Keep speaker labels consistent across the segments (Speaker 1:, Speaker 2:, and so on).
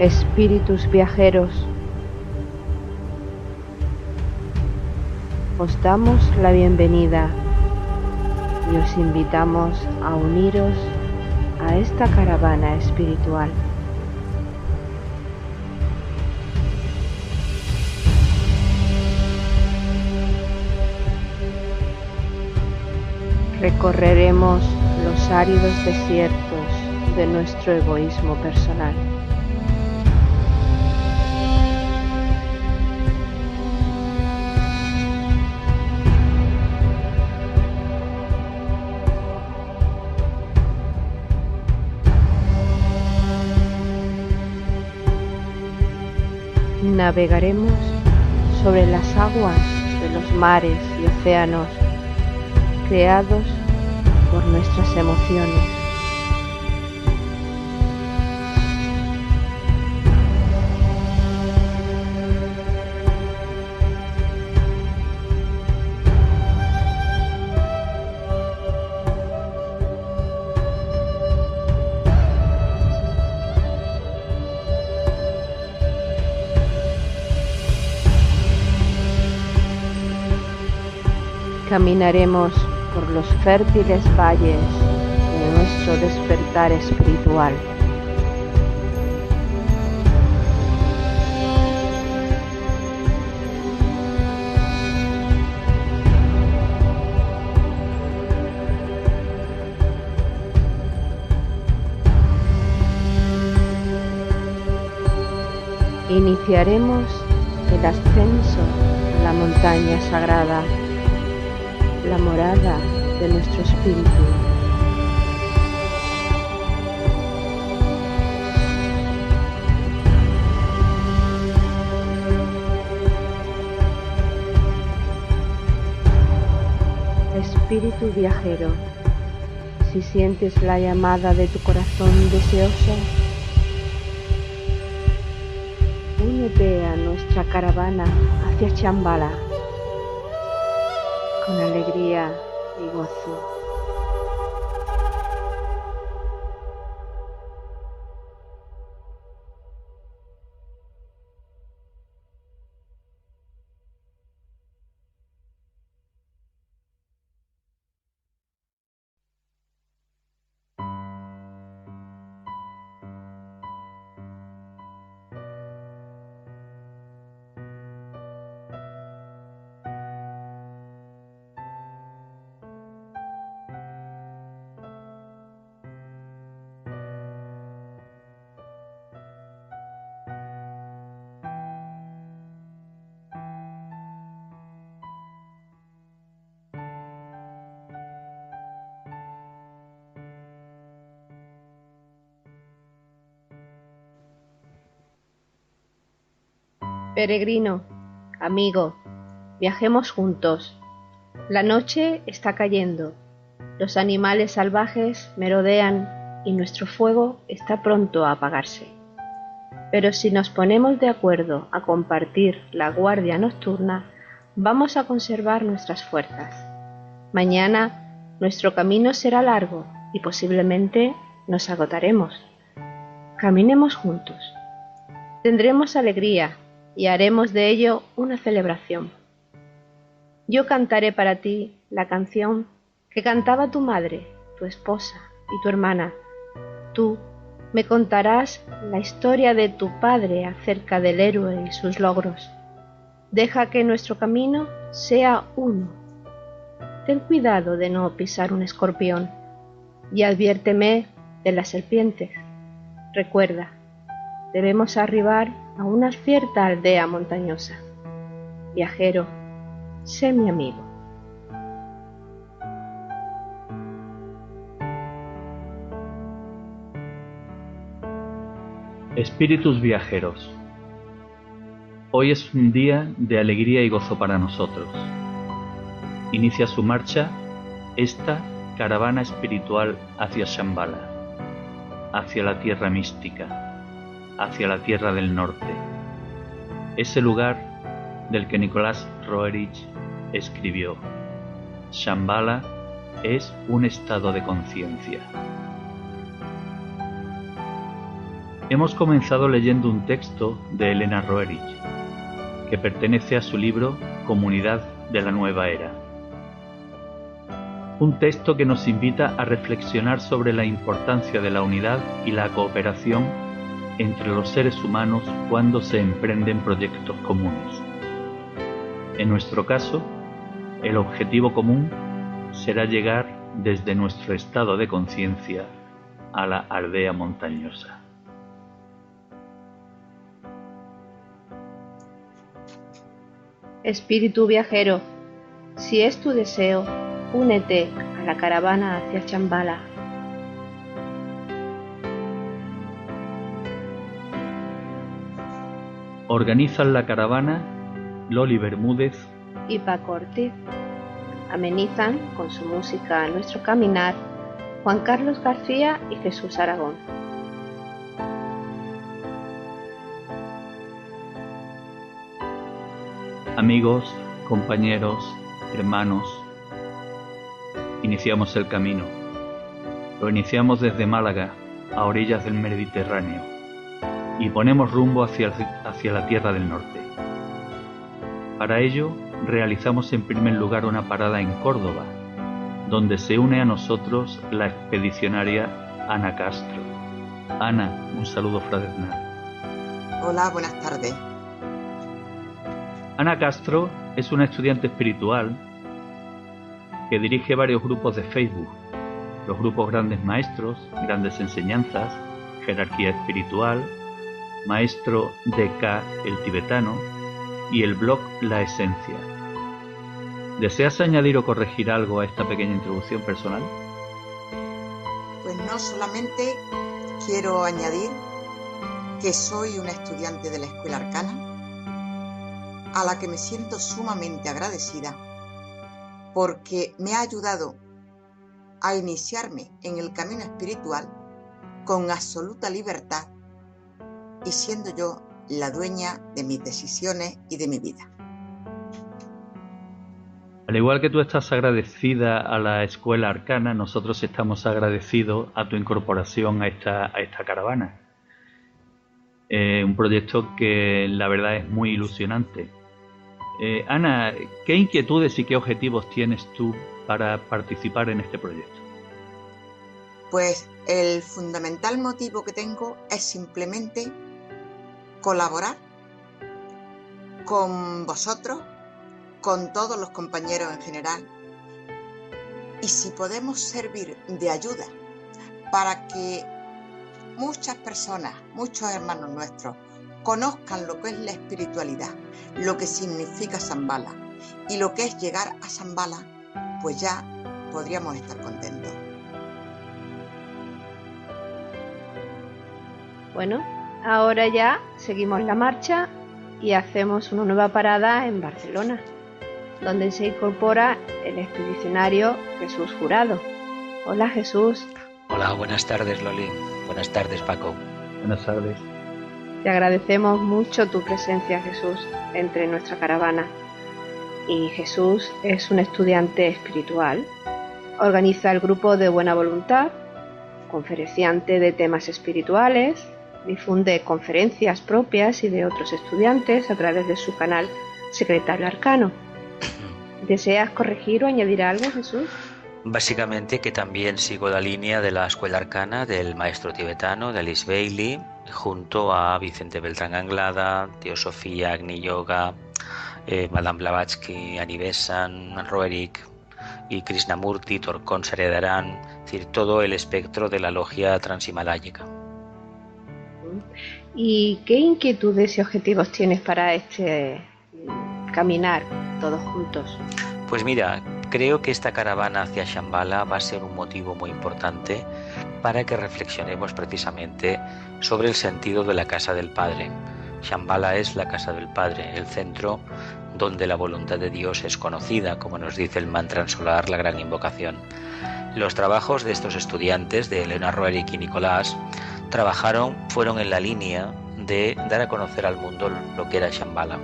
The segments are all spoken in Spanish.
Speaker 1: Espíritus viajeros, os damos la bienvenida y os invitamos a uniros a esta caravana espiritual. Recorreremos los áridos desiertos de nuestro egoísmo personal. Navegaremos sobre las aguas de los mares y océanos creados por nuestras emociones. Caminaremos por los fértiles valles de nuestro despertar espiritual. Iniciaremos el ascenso a la montaña sagrada, la morada de nuestro espíritu. Espíritu viajero, si sientes la llamada de tu corazón deseoso, únete a nuestra caravana hacia Shambhala con alegría y gozo. Peregrino, amigo, viajemos juntos. La noche está cayendo, los animales salvajes merodean y nuestro fuego está pronto a apagarse. Pero si nos ponemos de acuerdo a compartir la guardia nocturna, vamos a conservar nuestras fuerzas. Mañana nuestro camino será largo y posiblemente nos agotaremos. Caminemos juntos. Tendremos alegría y haremos de ello una celebración. Yo cantaré para ti la canción que cantaba tu madre, tu esposa y tu hermana. Tú me contarás la historia de tu padre acerca del héroe y sus logros. Deja que nuestro camino sea uno. Ten cuidado de no pisar un escorpión y adviérteme de las serpientes. Recuerda, debemos arribar a una cierta aldea montañosa. Viajero, sé mi amigo.
Speaker 2: Espíritus viajeros, hoy es un día de alegría y gozo para nosotros. Inicia su marcha esta caravana espiritual hacia Shambhala, hacia la tierra mística, hacia la tierra del norte, ese lugar del que Nicolás Roerich escribió: Shambhala es un estado de conciencia. Hemos comenzado leyendo un texto de Elena Roerich, que pertenece a su libro Comunidad de la Nueva Era. Un texto que nos invita a reflexionar sobre la importancia de la unidad y la cooperación entre los seres humanos cuando se emprenden proyectos comunes. En nuestro caso, el objetivo común será llegar desde nuestro estado de conciencia a la aldea montañosa.
Speaker 1: Espíritu viajero, si es tu deseo, únete a la caravana hacia Shambhala.
Speaker 2: Organizan la caravana Loli Bermúdez
Speaker 1: y Paco Ortiz. Amenizan con su música nuestro caminar Juan Carlos García y Jesús Aragón.
Speaker 2: Amigos, compañeros, hermanos, iniciamos el camino. Lo iniciamos desde Málaga, a orillas del Mediterráneo, y ponemos rumbo hacia la Tierra del Norte. Para ello, realizamos en primer lugar una parada en Córdoba, donde se une a nosotros la expedicionaria Ana Castro. Ana, un saludo fraternal.
Speaker 3: Hola, buenas tardes.
Speaker 2: Ana Castro es una estudiante espiritual que dirige varios grupos de Facebook, los grupos Grandes Maestros, Grandes Enseñanzas, Jerarquía Espiritual, Maestro DK el Tibetano y el blog La Esencia. ¿Deseas añadir o corregir algo a esta pequeña introducción personal?
Speaker 3: Pues no, solamente quiero añadir que soy una estudiante de la Escuela Arcana, a la que me siento sumamente agradecida porque me ha ayudado a iniciarme en el camino espiritual con absoluta libertad y siendo yo la dueña de mis decisiones y de mi vida.
Speaker 2: Al igual que tú estás agradecida a la Escuela Arcana, nosotros estamos agradecidos a tu incorporación a esta caravana. Un proyecto que la verdad es muy ilusionante. Ana, ¿qué inquietudes y qué objetivos tienes tú para participar en este proyecto?
Speaker 3: Pues el fundamental motivo que tengo es simplemente colaborar con vosotros, con todos los compañeros en general, y si podemos servir de ayuda para que muchas personas, muchos hermanos nuestros, conozcan lo que es la espiritualidad, lo que significa Shambhala y lo que es llegar a Shambhala, pues ya podríamos estar contentos.
Speaker 1: Bueno, ahora ya seguimos la marcha y hacemos una nueva parada en Barcelona, donde se incorpora el expedicionario Jesús Jurado. Hola, Jesús.
Speaker 4: Hola, buenas tardes, Loli. Buenas tardes, Paco.
Speaker 2: Buenas tardes.
Speaker 1: Te agradecemos mucho tu presencia, Jesús, entre nuestra caravana. Y Jesús es un estudiante espiritual. Organiza el grupo de Buena Voluntad, conferenciante de temas espirituales, difunde conferencias propias y de otros estudiantes a través de su canal Secretario Arcano. ¿Deseas corregir o añadir algo, Jesús?
Speaker 4: Básicamente que también sigo la línea de la Escuela Arcana del maestro tibetano, de Alice Bailey, junto a Vicente Beltrán Anglada, Teosofía, Agni Yoga, Madame Blavatsky, Annie Besant, Roerich y Krishnamurti, Torkon Saredaran, es decir, todo el espectro de la logia transhimaláyica.
Speaker 1: ¿Y qué inquietudes y objetivos tienes para este caminar todos juntos?
Speaker 4: Pues mira, creo que esta caravana hacia Shambhala va a ser un motivo muy importante para que reflexionemos precisamente sobre el sentido de la casa del Padre. Shambhala es la casa del Padre, el centro donde la voluntad de Dios es conocida, como nos dice el mantra solar, la gran invocación. Los trabajos de estos estudiantes, de Elena Roerich y Nicolás, fueron en la línea de dar a conocer al mundo lo que era Shambhala.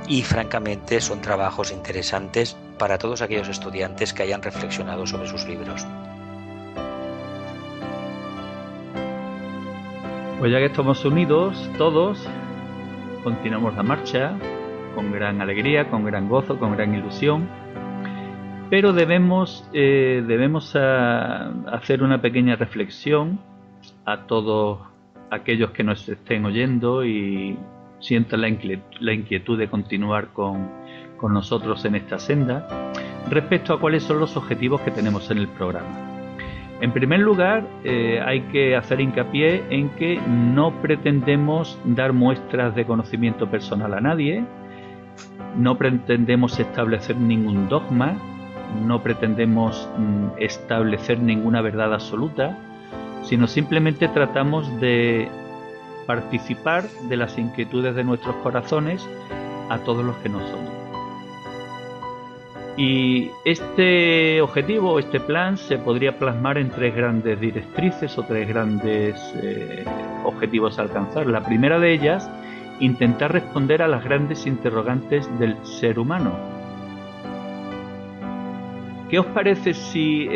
Speaker 4: Y francamente son trabajos interesantes para todos aquellos estudiantes que hayan reflexionado sobre sus libros.
Speaker 2: Pues ya que estamos unidos todos, continuamos la marcha con gran alegría, con gran gozo, con gran ilusión, pero debemos hacer una pequeña reflexión a todos aquellos que nos estén oyendo y sientan la inquietud de continuar con nosotros en esta senda respecto a cuáles son los objetivos que tenemos en el programa. En primer lugar, hay que hacer hincapié en que no pretendemos dar muestras de conocimiento personal a nadie, no pretendemos establecer ningún dogma, no pretendemos establecer ninguna verdad absoluta, sino simplemente tratamos de participar de las inquietudes de nuestros corazones a todos los que no somos. Y este objetivo, este plan, se podría plasmar en 3 grandes directrices o 3 grandes objetivos a alcanzar. La primera de ellas, intentar responder a las grandes interrogantes del ser humano. ¿Qué os parece si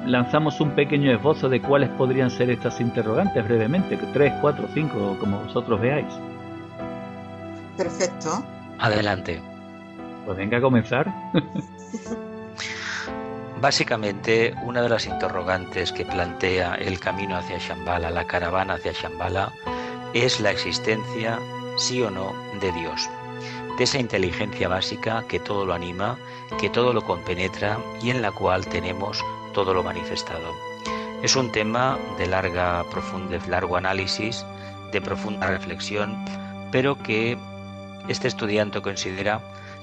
Speaker 2: lanzamos un pequeño esbozo de cuáles podrían ser estas interrogantes brevemente? 3, 4, 5, como vosotros veáis.
Speaker 3: Perfecto.
Speaker 4: Adelante.
Speaker 2: Pues venga a comenzar.
Speaker 4: Básicamente, una de las interrogantes que plantea el camino hacia Shambhala, la caravana hacia Shambhala, es la existencia, sí o no, de Dios, de esa inteligencia básica que todo lo anima, que todo lo compenetra y en la cual tenemos todo lo manifestado. Es un tema de largo análisis, de profunda reflexión, pero que este estudiante considera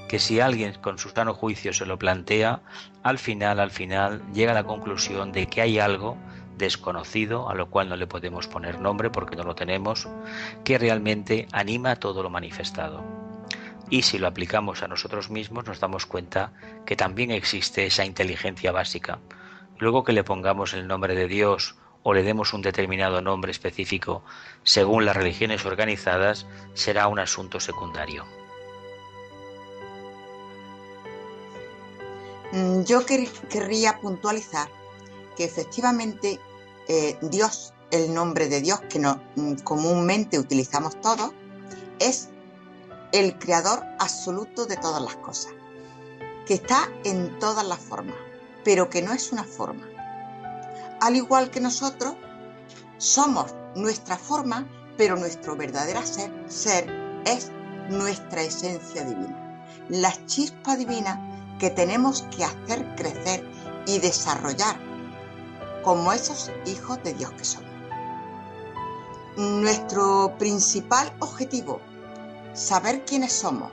Speaker 4: que si alguien con su sano juicio se lo plantea, al final llega a la conclusión de que hay algo desconocido, a lo cual no le podemos poner nombre porque no lo tenemos, que realmente anima todo lo manifestado. Y si lo aplicamos a nosotros mismos, nos damos cuenta que también existe esa inteligencia básica. Luego que le pongamos el nombre de Dios o le demos un determinado nombre específico según las religiones organizadas, será un asunto secundario.
Speaker 3: Yo querría puntualizar que efectivamente Dios, el nombre de Dios que comúnmente utilizamos todos, es el creador absoluto de todas las cosas, que está en todas las formas, pero que no es una forma. Al igual que nosotros, somos nuestra forma, pero nuestro verdadero ser es nuestra esencia divina, la chispa divina que tenemos que hacer crecer y desarrollar como esos hijos de Dios que somos. Nuestro principal objetivo, saber quiénes somos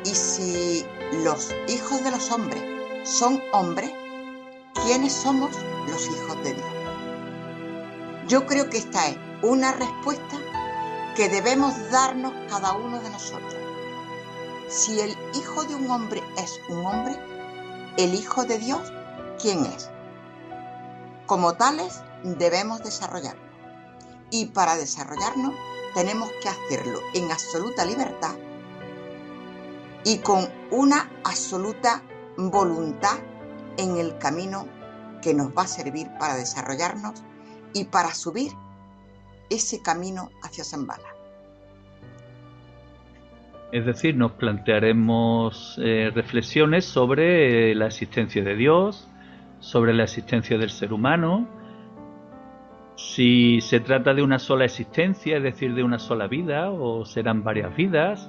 Speaker 3: y si los hijos de los hombres son hombres, quiénes somos los hijos de Dios. Yo creo que esta es una respuesta que debemos darnos cada uno de nosotros. Si el hijo de un hombre es un hombre, el hijo de Dios, ¿quién es? Como tales, debemos desarrollarnos. Y para desarrollarnos, tenemos que hacerlo en absoluta libertad y con una absoluta voluntad en el camino que nos va a servir para desarrollarnos y para subir ese camino hacia Shambhala.
Speaker 2: Es decir, nos plantearemos reflexiones sobre la existencia de Dios, sobre la existencia del ser humano, si se trata de una sola existencia, es decir, de una sola vida, o serán varias vidas,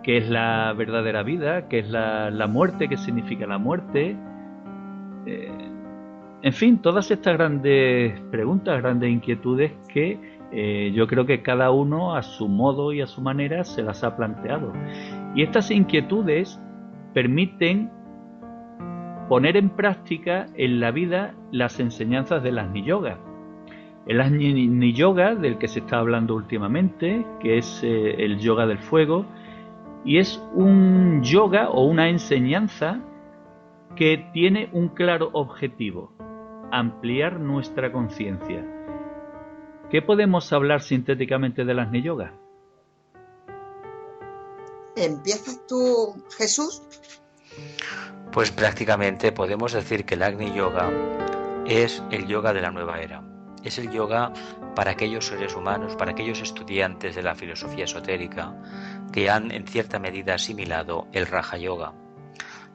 Speaker 2: qué es la verdadera vida, qué es la muerte, qué significa la muerte. En fin, todas estas grandes preguntas, grandes inquietudes que yo creo que cada uno a su modo y a su manera se las ha planteado. Y estas inquietudes permiten poner en práctica en la vida las enseñanzas del Agni Yoga. El Agni Yoga, del que se está hablando últimamente, que es el yoga del fuego, y es un yoga o una enseñanza que tiene un claro objetivo: ampliar nuestra conciencia. ¿Qué podemos hablar sintéticamente del Agni Yoga?
Speaker 3: ¿Empiezas tú, Jesús?
Speaker 4: Pues prácticamente podemos decir que el Agni Yoga es el yoga de la nueva era. Es el yoga para aquellos seres humanos, para aquellos estudiantes de la filosofía esotérica que han en cierta medida asimilado el Raja Yoga.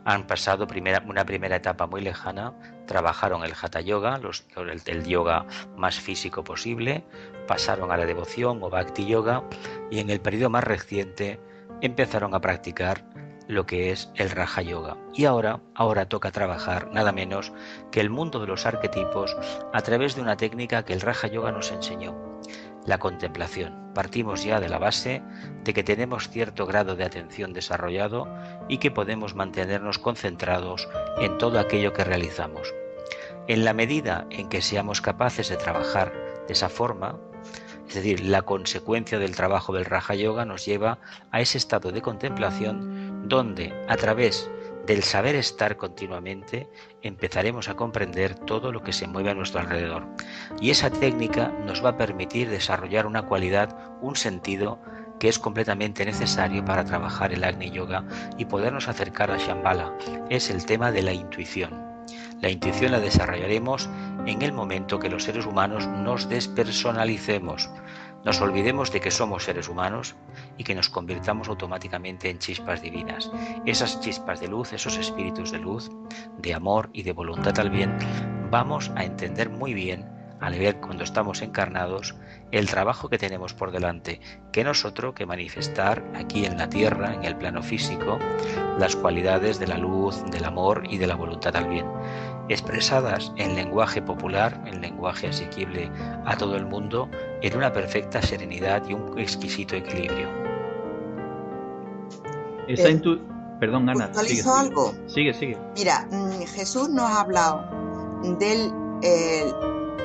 Speaker 4: Han pasado una primera etapa muy lejana, trabajaron el Hatha Yoga, el yoga más físico posible, pasaron a la devoción o Bhakti Yoga y en el periodo más reciente empezaron a practicar lo que es el Raja Yoga. Y ahora toca trabajar nada menos que el mundo de los arquetipos a través de una técnica que el Raja Yoga nos enseñó, la contemplación. Partimos ya de la base de que tenemos cierto grado de atención desarrollado y que podemos mantenernos concentrados en todo aquello que realizamos. En la medida en que seamos capaces de trabajar de esa forma, es decir, la consecuencia del trabajo del Raja Yoga nos lleva a ese estado de contemplación donde, a través del saber estar continuamente, empezaremos a comprender todo lo que se mueve a nuestro alrededor. Y esa técnica nos va a permitir desarrollar una cualidad, un sentido que es completamente necesario para trabajar el Agni Yoga y podernos acercar a Shambhala. Es el tema de la intuición. La intuición la desarrollaremos en el momento que los seres humanos nos despersonalicemos, nos olvidemos de que somos seres humanos y que nos convirtamos automáticamente en chispas divinas. Esas chispas de luz, esos espíritus de luz, de amor y de voluntad al bien, vamos a entender muy bien, al ver cuando estamos encarnados, el trabajo que tenemos por delante, que no es otro que manifestar aquí en la tierra, en el plano físico, las cualidades de la luz, del amor y de la voluntad al bien, expresadas en lenguaje popular, en lenguaje asequible a todo el mundo, en una perfecta serenidad y un exquisito equilibrio.
Speaker 2: Perdón, Ana,
Speaker 3: ¿Puntualizo algo?
Speaker 2: Sigue.
Speaker 3: Mira, Jesús nos ha hablado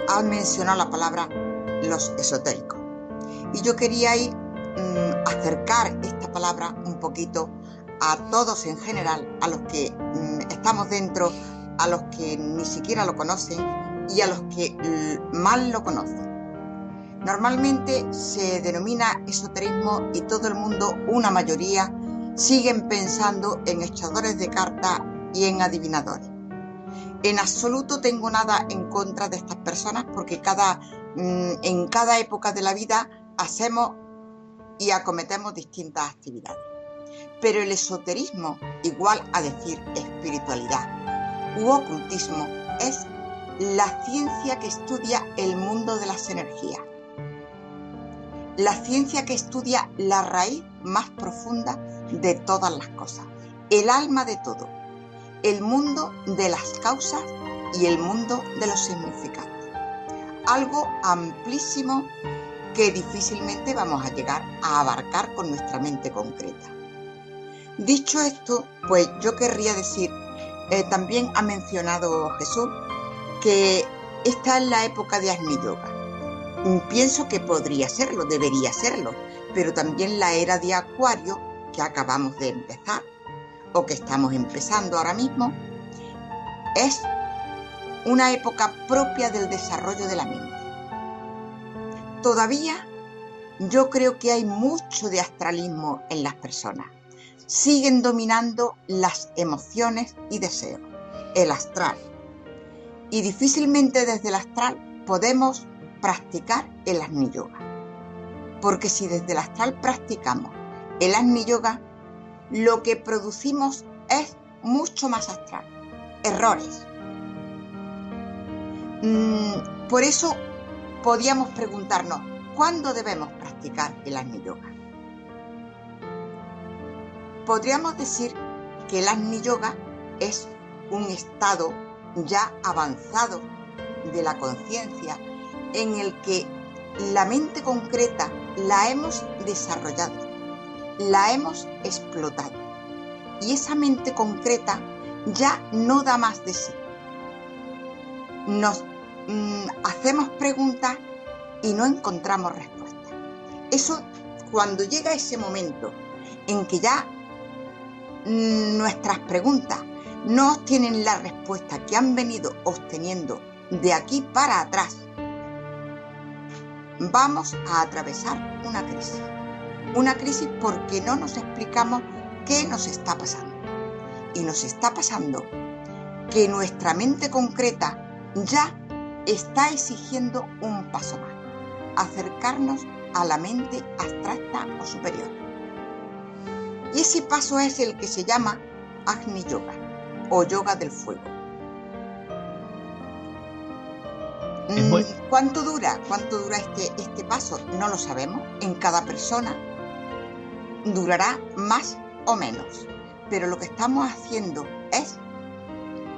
Speaker 3: ha mencionado la palabra los esotéricos. Y yo quería acercar esta palabra un poquito a todos en general, a los que estamos dentro, a los que ni siquiera lo conocen y a los que mal lo conocen. Normalmente se denomina esoterismo y todo el mundo, una mayoría, siguen pensando en echadores de cartas y en adivinadores. En absoluto tengo nada en contra de estas personas porque en cada época de la vida hacemos y acometemos distintas actividades. Pero el esoterismo, igual a decir espiritualidad u ocultismo, es la ciencia que estudia el mundo de las energías. La ciencia que estudia la raíz más profunda de todas las cosas, el alma de todo, el mundo de las causas y el mundo de los significados. Algo amplísimo que difícilmente vamos a llegar a abarcar con nuestra mente concreta. Dicho esto, pues yo querría decir, también ha mencionado Jesús que esta es la época de Agni Yoga. Pienso que podría serlo, debería serlo, pero también la era de Acuario que acabamos de empezar o que estamos empezando ahora mismo es una época propia del desarrollo de la mente. Todavía yo creo que hay mucho de astralismo en las personas. Siguen dominando las emociones y deseos, el astral. Y difícilmente desde el astral podemos practicar el Agni Yoga. Porque si desde el astral practicamos el Agni Yoga, lo que producimos es mucho más astral. Errores. Por eso podíamos preguntarnos, ¿cuándo debemos practicar el Agni Yoga? Podríamos decir que el Agni Yoga es un estado ya avanzado de la conciencia en el que la mente concreta la hemos desarrollado, la hemos explotado y esa mente concreta ya no da más de sí. Nos hacemos preguntas y no encontramos respuestas. Eso, cuando llega ese momento en que ya nuestras preguntas no obtienen la respuesta que han venido obteniendo de aquí para atrás, vamos a atravesar una crisis. Una crisis porque no nos explicamos qué nos está pasando. Y nos está pasando que nuestra mente concreta ya está exigiendo un paso más, acercarnos a la mente abstracta o superior. Y ese paso es el que se llama Agni Yoga o yoga del fuego. ¿Cuánto dura este paso? No lo sabemos. En cada persona durará más o menos. Pero lo que estamos haciendo es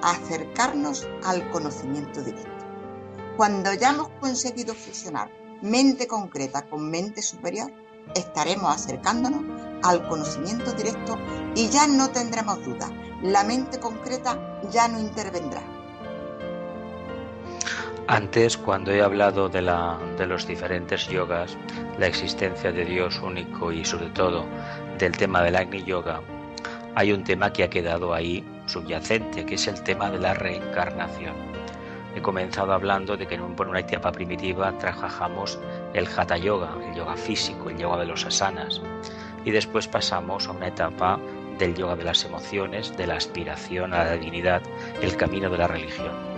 Speaker 3: acercarnos al conocimiento directo. Cuando ya hemos conseguido fusionar mente concreta con mente superior, estaremos acercándonos al conocimiento directo y ya no tendremos dudas. La mente concreta ya no intervendrá.
Speaker 4: Antes, cuando he hablado de los diferentes yogas, la existencia de Dios único y sobre todo del tema del Agni Yoga, hay un tema que ha quedado ahí subyacente, que es el tema de la reencarnación. He comenzado hablando de que en una etapa primitiva trabajamos el Hatha Yoga, el yoga físico, el yoga de los asanas, y después pasamos a una etapa del yoga de las emociones, de la aspiración a la divinidad, el camino de la religión.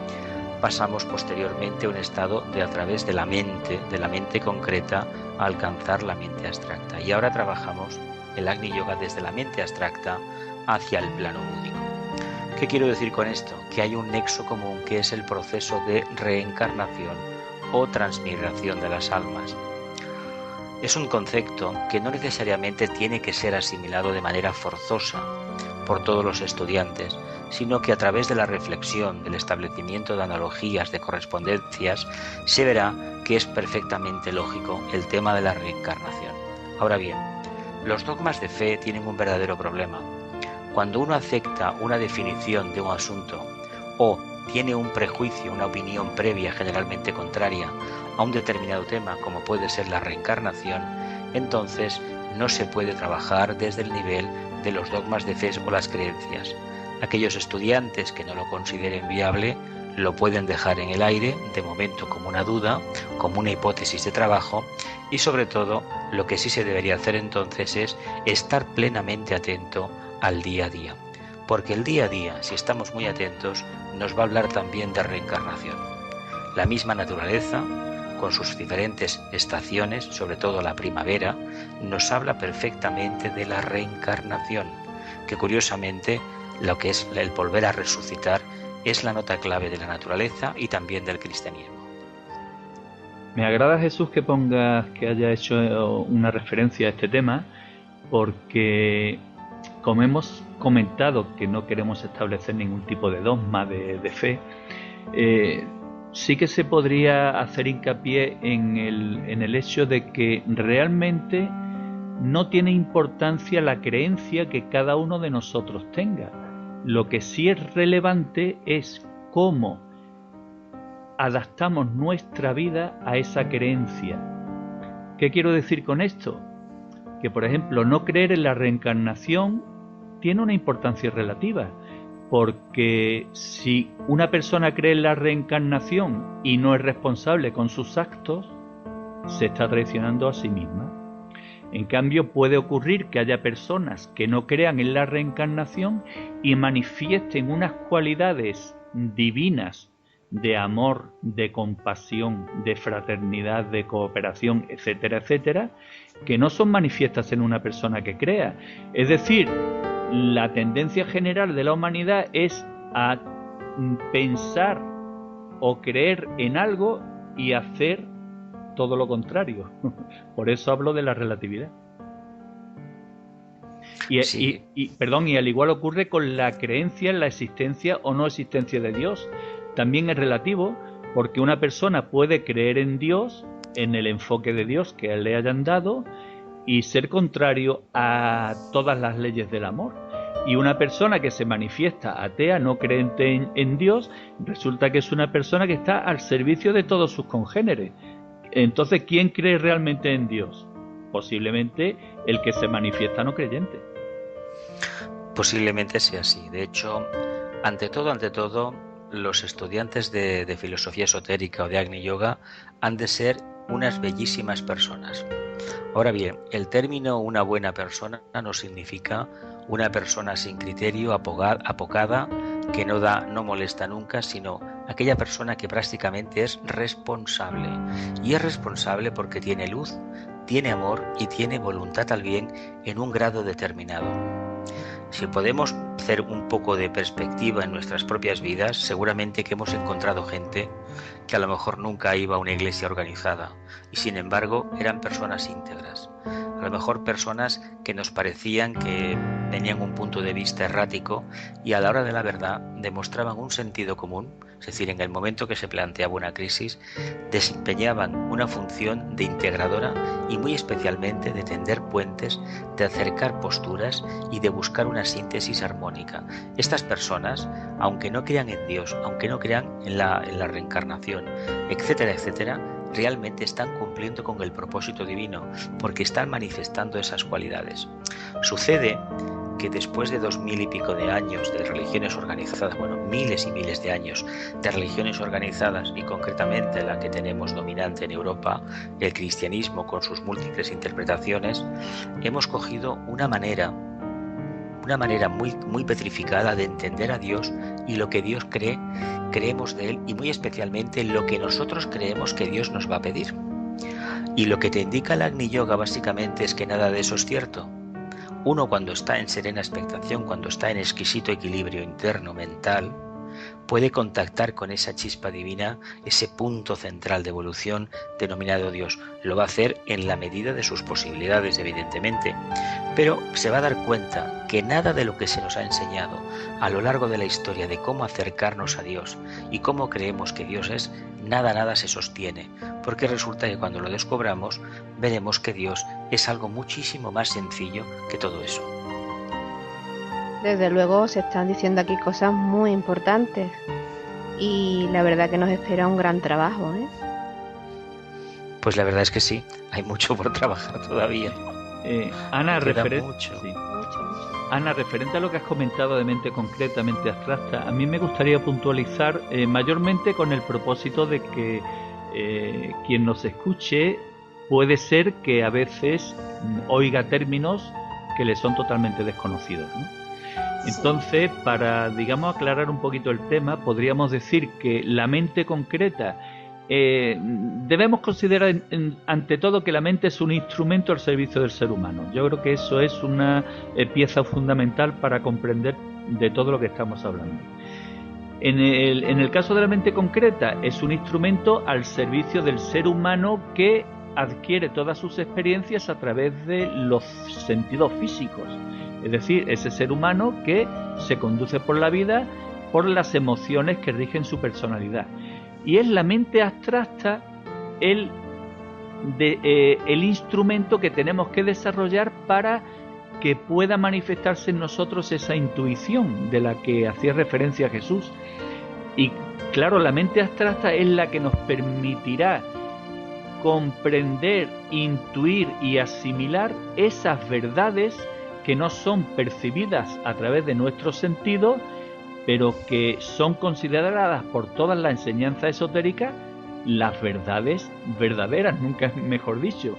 Speaker 4: Pasamos posteriormente a un estado de a través de la mente concreta, a alcanzar la mente abstracta. Y ahora trabajamos el Agni Yoga desde la mente abstracta hacia el plano búdico. ¿Qué quiero decir con esto? Que hay un nexo común que es el proceso de reencarnación o transmigración de las almas. Es un concepto que no necesariamente tiene que ser asimilado de manera forzosa por todos los estudiantes, sino que a través de la reflexión, del establecimiento de analogías, de correspondencias, se verá que es perfectamente lógico el tema de la reencarnación. Ahora bien, los dogmas de fe tienen un verdadero problema. Cuando uno acepta una definición de un asunto o tiene un prejuicio, una opinión previa generalmente contraria a un determinado tema, como puede ser la reencarnación, entonces no se puede trabajar desde el nivel de los dogmas de fe o las creencias. Aquellos estudiantes que no lo consideren viable lo pueden dejar en el aire, de momento como una duda, como una hipótesis de trabajo, y sobre todo lo que sí se debería hacer entonces es estar plenamente atento al día a día. Porque el día a día, si estamos muy atentos, nos va a hablar también de reencarnación. La misma naturaleza, con sus diferentes estaciones, sobre todo la primavera, nos habla perfectamente de la reencarnación, que curiosamente lo que es el volver a resucitar es la nota clave de la naturaleza y también del cristianismo.
Speaker 2: Me agrada, Jesús, que haya hecho una referencia a este tema, porque como hemos comentado que no queremos establecer ningún tipo de dogma de fe, sí que se podría hacer hincapié en el hecho de que realmente no tiene importancia la creencia que cada uno de nosotros tenga. Lo que sí es relevante es cómo adaptamos nuestra vida a esa creencia. ¿Qué quiero decir con esto? Que, por ejemplo, no creer en la reencarnación tiene una importancia relativa, porque si una persona cree en la reencarnación y no es responsable con sus actos, se está traicionando a sí misma. En cambio, puede ocurrir que haya personas que no crean en la reencarnación y manifiesten unas cualidades divinas de amor, de compasión, de fraternidad, de cooperación, etcétera, etcétera, que no son manifiestas en una persona que crea. Es decir, la tendencia general de la humanidad es a pensar o creer en algo y hacer todo lo contrario. Por eso hablo de la relatividad.
Speaker 4: Sí.
Speaker 2: Y al igual ocurre con la creencia en la existencia o no existencia de Dios. También es relativo, porque una persona puede creer en Dios, en el enfoque de Dios que le hayan dado, y ser contrario a todas las leyes del amor. Y una persona que se manifiesta atea, no creyente en Dios, resulta que es una persona que está al servicio de todos sus congéneres. Entonces, ¿quién cree realmente en Dios? Posiblemente el que se manifiesta no creyente.
Speaker 4: Posiblemente sea así. De hecho, ante todo, los estudiantes de filosofía esotérica o de Agni Yoga han de ser unas bellísimas personas. Ahora bien, el término una buena persona no significa una persona sin criterio, apocada, que no molesta nunca, sino aquella persona que prácticamente es responsable. Y es responsable porque tiene luz, tiene amor y tiene voluntad al bien en un grado determinado. Si podemos hacer un poco de perspectiva en nuestras propias vidas, seguramente que hemos encontrado gente que a lo mejor nunca iba a una iglesia organizada y sin embargo eran personas íntegras. A lo mejor personas que nos parecían que tenían un punto de vista errático y a la hora de la verdad demostraban un sentido común, es decir, en el momento que se planteaba una crisis, desempeñaban una función de integradora y muy especialmente de tender puentes, de acercar posturas y de buscar una síntesis armónica. Estas personas, aunque no crean en Dios, aunque no crean en la reencarnación, etcétera, etcétera, realmente están cumpliendo con el propósito divino porque están manifestando esas cualidades. Sucede que después de 2000 y pico de años de religiones organizadas, bueno, miles y miles de años de religiones organizadas y concretamente la que tenemos dominante en Europa, el cristianismo con sus múltiples interpretaciones, hemos cogido una manera muy petrificada de entender a Dios y lo que Dios cree, creemos de Él y muy especialmente lo que nosotros creemos que Dios nos va a pedir. Y lo que te indica el Agni Yoga básicamente es que nada de eso es cierto. Uno cuando está en serena expectación, cuando está en exquisito equilibrio interno, mental, puede contactar con esa chispa divina, ese punto central de evolución denominado Dios. Lo va a hacer en la medida de sus posibilidades, evidentemente, pero se va a dar cuenta que nada de lo que se nos ha enseñado a lo largo de la historia de cómo acercarnos a Dios y cómo creemos que Dios es, nada se sostiene, porque resulta que cuando lo descubramos veremos que Dios es algo muchísimo más sencillo que todo eso.
Speaker 1: Desde luego se están diciendo aquí cosas muy importantes y la verdad que nos espera un gran trabajo, ¿eh?
Speaker 4: Pues la verdad es que sí, hay mucho por trabajar todavía.
Speaker 2: Ana,
Speaker 1: Ana,
Speaker 2: referente a lo que has comentado de mente concreta, mente abstracta, a mí me gustaría puntualizar mayormente con el propósito de que quien nos escuche puede ser que a veces oiga términos que le son totalmente desconocidos, ¿no? Entonces, para, digamos, aclarar un poquito el tema, podríamos decir que la mente concreta, debemos considerar ante todo que la mente es un instrumento al servicio del ser humano. Yo creo que eso es una pieza fundamental para comprender de todo lo que estamos hablando. En el caso de la mente concreta, es un instrumento al servicio del ser humano que adquiere todas sus experiencias a través de los sentidos físicos. Es decir, ese ser humano que se conduce por la vida por las emociones que rigen su personalidad. Y es la mente abstracta el instrumento que tenemos que desarrollar para que pueda manifestarse en nosotros esa intuición de la que hacía referencia Jesús. Y claro, la mente abstracta es la que nos permitirá comprender, intuir y asimilar esas verdades que no son percibidas a través de nuestros sentidos, pero que son consideradas por todas las enseñanzas esotéricas las verdades verdaderas, nunca mejor dicho.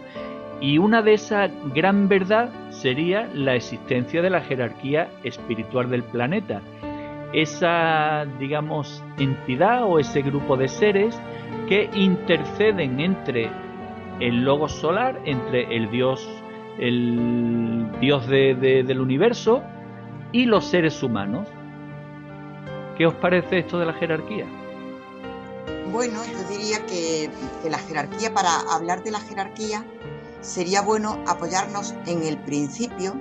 Speaker 2: Y una de esas gran verdad sería la existencia de la jerarquía espiritual del planeta. Esa, digamos, entidad o ese grupo de seres que interceden entre el logos solar, entre el Dios del universo y los seres humanos. ¿Qué os parece esto de la jerarquía?
Speaker 3: Bueno, yo diría que la jerarquía, para hablar de la jerarquía, sería bueno apoyarnos en el principio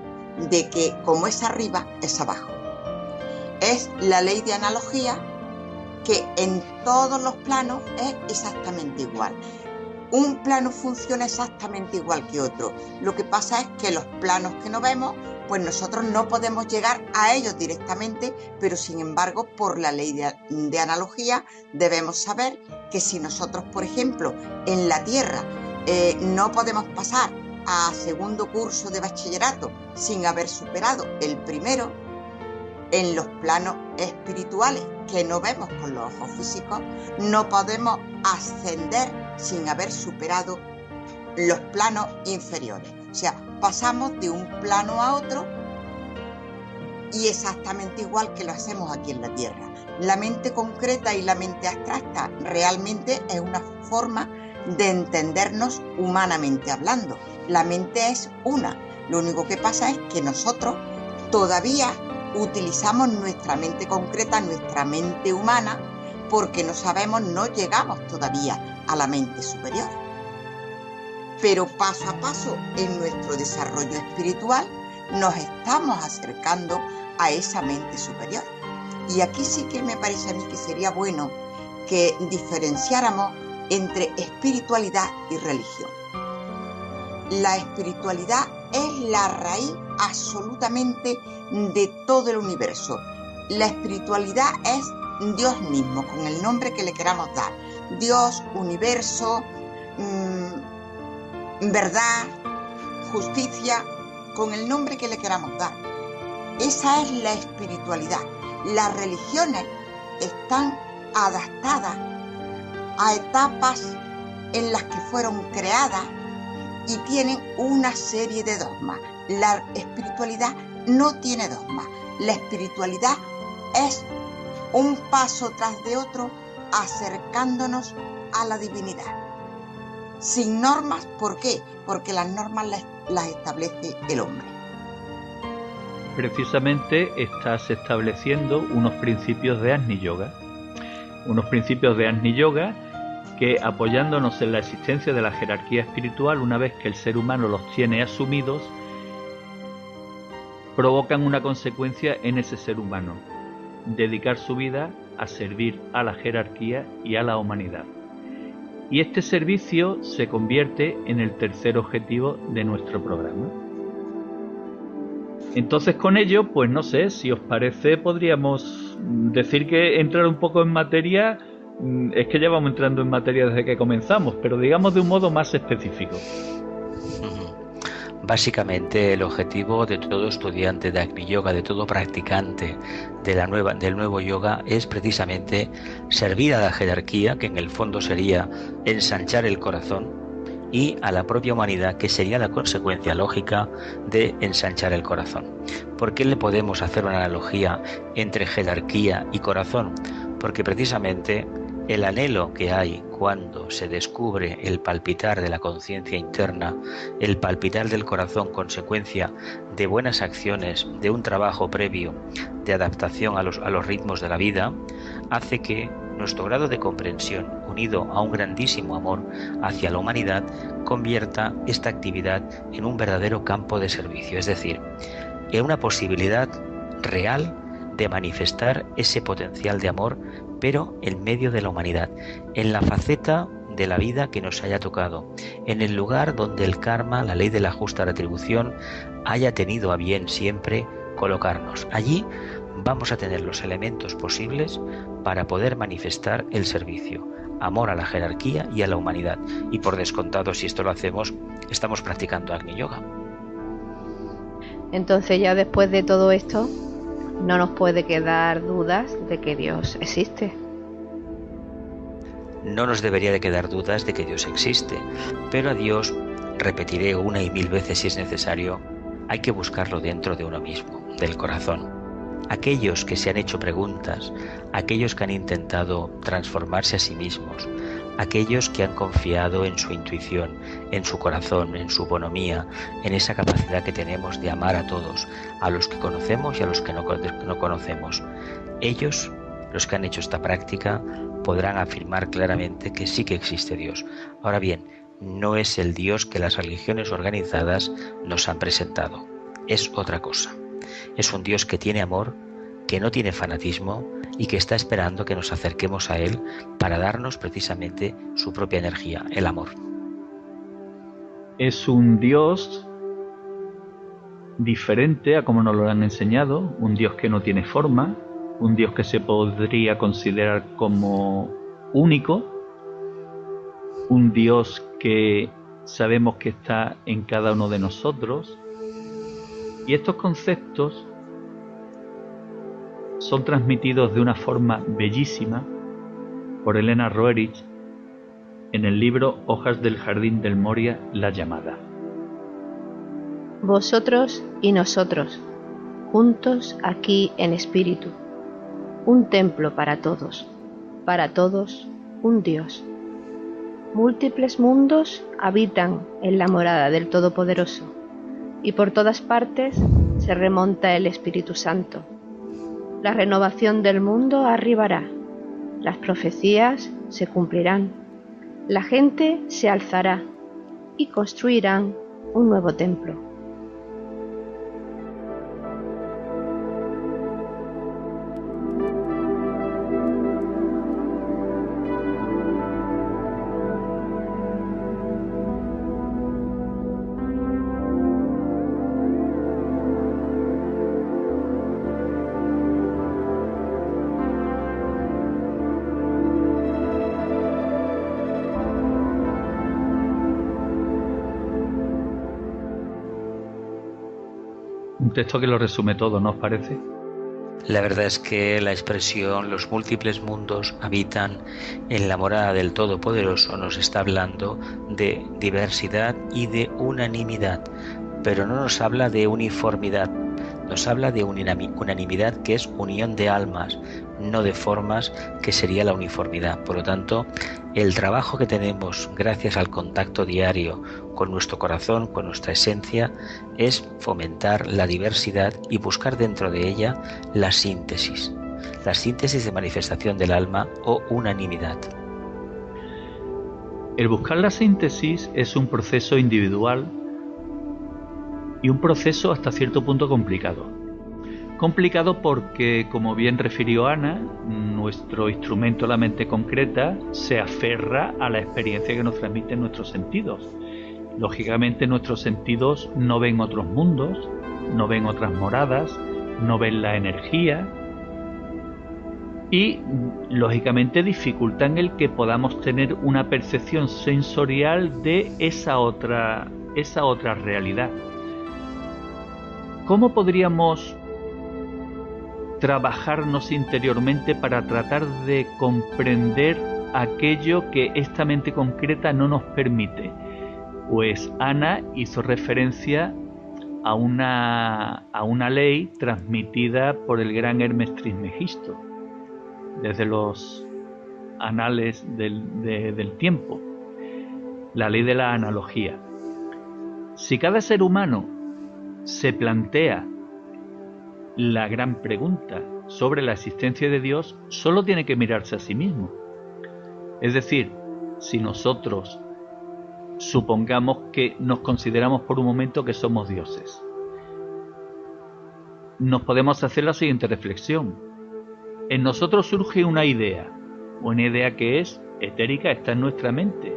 Speaker 3: de que como es arriba, es abajo. Es la ley de analogía que en todos los planos es exactamente igual. Un plano funciona exactamente igual que otro. Lo que pasa es que los planos que no vemos, pues nosotros no podemos llegar a ellos directamente, pero sin embargo, por la ley de analogía, debemos saber que si nosotros, por ejemplo, en la Tierra no podemos pasar a segundo curso de bachillerato sin haber superado el primero, en los planos espirituales que no vemos con los ojos físicos, no podemos ascender sin haber superado los planos inferiores. O sea, pasamos de un plano a otro y exactamente igual que lo hacemos aquí en la Tierra. La mente concreta y la mente abstracta realmente es una forma de entendernos humanamente hablando. La mente es una. Lo único que pasa es que nosotros todavía utilizamos nuestra mente concreta, nuestra mente humana, porque no sabemos, no llegamos todavía a la mente superior. Pero paso a paso en nuestro desarrollo espiritual nos estamos acercando a esa mente superior. Y aquí sí que me parece a mí que sería bueno que diferenciáramos entre espiritualidad y religión. La espiritualidad es la raíz absolutamente de todo el universo. La espiritualidad es Dios mismo, con el nombre que le queramos dar. Dios, universo, verdad, justicia, con el nombre que le queramos dar. Esa es la espiritualidad. Las religiones están adaptadas a etapas en las que fueron creadas y tienen una serie de dogmas. La espiritualidad no tiene dogmas. La espiritualidad es un paso tras de otro acercándonos a la divinidad. Sin normas, ¿por qué? Porque las normas las establece el hombre.
Speaker 2: Precisamente estás estableciendo unos principios de Agni Yoga. Unos principios de Agni Yoga que, apoyándonos en la existencia de la jerarquía espiritual, una vez que el ser humano los tiene asumidos, provocan una consecuencia en ese ser humano: dedicar su vida a servir a la jerarquía y a la humanidad. Y este servicio se convierte en el tercer objetivo de nuestro programa. Entonces, con ello, pues no sé, si os parece, podríamos decir que entrar un poco en materia. Es que ya vamos entrando en materia desde que comenzamos, pero digamos de un modo más específico.
Speaker 4: Básicamente, el objetivo de todo estudiante de Agni Yoga, de todo practicante del nuevo yoga, es precisamente servir a la jerarquía, que en el fondo sería ensanchar el corazón, y a la propia humanidad, que sería la consecuencia lógica de ensanchar el corazón. ¿Por qué le podemos hacer una analogía entre jerarquía y corazón? Porque precisamente el anhelo que hay cuando se descubre el palpitar de la conciencia interna, el palpitar del corazón, consecuencia de buenas acciones, de un trabajo previo de adaptación a los ritmos de la vida, hace que nuestro grado de comprensión, unido a un grandísimo amor hacia la humanidad, convierta esta actividad en un verdadero campo de servicio, es decir, en una posibilidad real de manifestar ese potencial de amor, pero en medio de la humanidad, en la faceta de la vida que nos haya tocado, en el lugar donde el karma, la ley de la justa retribución, haya tenido a bien siempre colocarnos. Allí vamos a tener los elementos posibles para poder manifestar el servicio, amor a la jerarquía y a la humanidad. Y por descontado, si esto lo hacemos, estamos practicando Agni Yoga.
Speaker 1: Entonces, ya después de todo esto, no nos puede quedar dudas de que Dios existe.
Speaker 4: No nos debería de quedar dudas de que Dios existe, pero a Dios, repetiré una y mil veces si es necesario, hay que buscarlo dentro de uno mismo, del corazón. Aquellos que se han hecho preguntas, aquellos que han intentado transformarse a sí mismos, aquellos que han confiado en su intuición, en su corazón, en su bonomía, en esa capacidad que tenemos de amar a todos, a los que conocemos y a los que no conocemos. Ellos, los que han hecho esta práctica, podrán afirmar claramente que sí que existe Dios. Ahora bien, no es el Dios que las religiones organizadas nos han presentado, es otra cosa. Es un Dios que tiene amor, que no tiene fanatismo y que está esperando que nos acerquemos a Él para darnos precisamente su propia energía, el amor.
Speaker 2: Es un Dios diferente a como nos lo han enseñado, un Dios que no tiene forma, un Dios que se podría considerar como único, un Dios que sabemos que está en cada uno de nosotros. Y estos conceptos son transmitidos de una forma bellísima por Elena Roerich en el libro Hojas del Jardín del Moria, La llamada.
Speaker 1: Vosotros y nosotros, juntos aquí en espíritu, un templo para todos un Dios. Múltiples mundos habitan en la morada del Todopoderoso, y por todas partes se remonta el Espíritu Santo. La renovación del mundo arribará, las profecías se cumplirán, la gente se alzará y construirán un nuevo templo.
Speaker 2: Un texto que lo resume todo, ¿no os parece?
Speaker 4: La verdad es que la expresión los múltiples mundos habitan en la morada del Todopoderoso nos está hablando de diversidad y de unanimidad, pero no nos habla de uniformidad, nos habla de unanimidad, que es unión de almas, no de formas, que sería la uniformidad. Por lo tanto, el trabajo que tenemos gracias al contacto diario con nuestro corazón, con nuestra esencia, es fomentar la diversidad y buscar dentro de ella la síntesis de manifestación del alma o unanimidad.
Speaker 2: El buscar la síntesis es un proceso individual y un proceso hasta cierto punto complicado. Complicado porque, como bien refirió Ana, nuestro instrumento, la mente concreta, se aferra a la experiencia que nos transmiten nuestros sentidos. Lógicamente nuestros sentidos no ven otros mundos, no ven otras moradas, no ven la energía y lógicamente dificultan el que podamos tener una percepción sensorial de esa otra realidad. ¿Cómo podríamos trabajarnos interiormente para tratar de comprender aquello que esta mente concreta no nos permite? Pues Ana hizo referencia a una ley transmitida por el gran Hermes Trismegisto desde los anales del tiempo, la ley de la analogía. Si cada ser humano se plantea la gran pregunta sobre la existencia de Dios, solo tiene que mirarse a sí mismo. Es decir, si nosotros supongamos que nos consideramos por un momento que somos dioses, nos podemos hacer la siguiente reflexión. En nosotros surge una idea que es etérica, está en nuestra mente,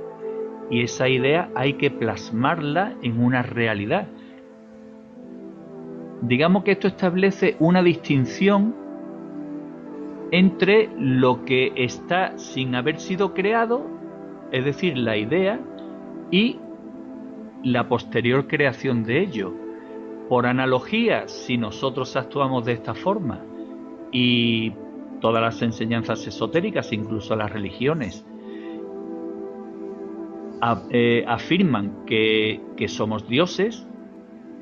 Speaker 2: y esa idea hay que plasmarla en una realidad. Digamos que esto establece una distinción entre lo que está sin haber sido creado, es decir, la idea, y la posterior creación de ello. Por analogía, si nosotros actuamos de esta forma, y todas las enseñanzas esotéricas, incluso las religiones, afirman que somos dioses,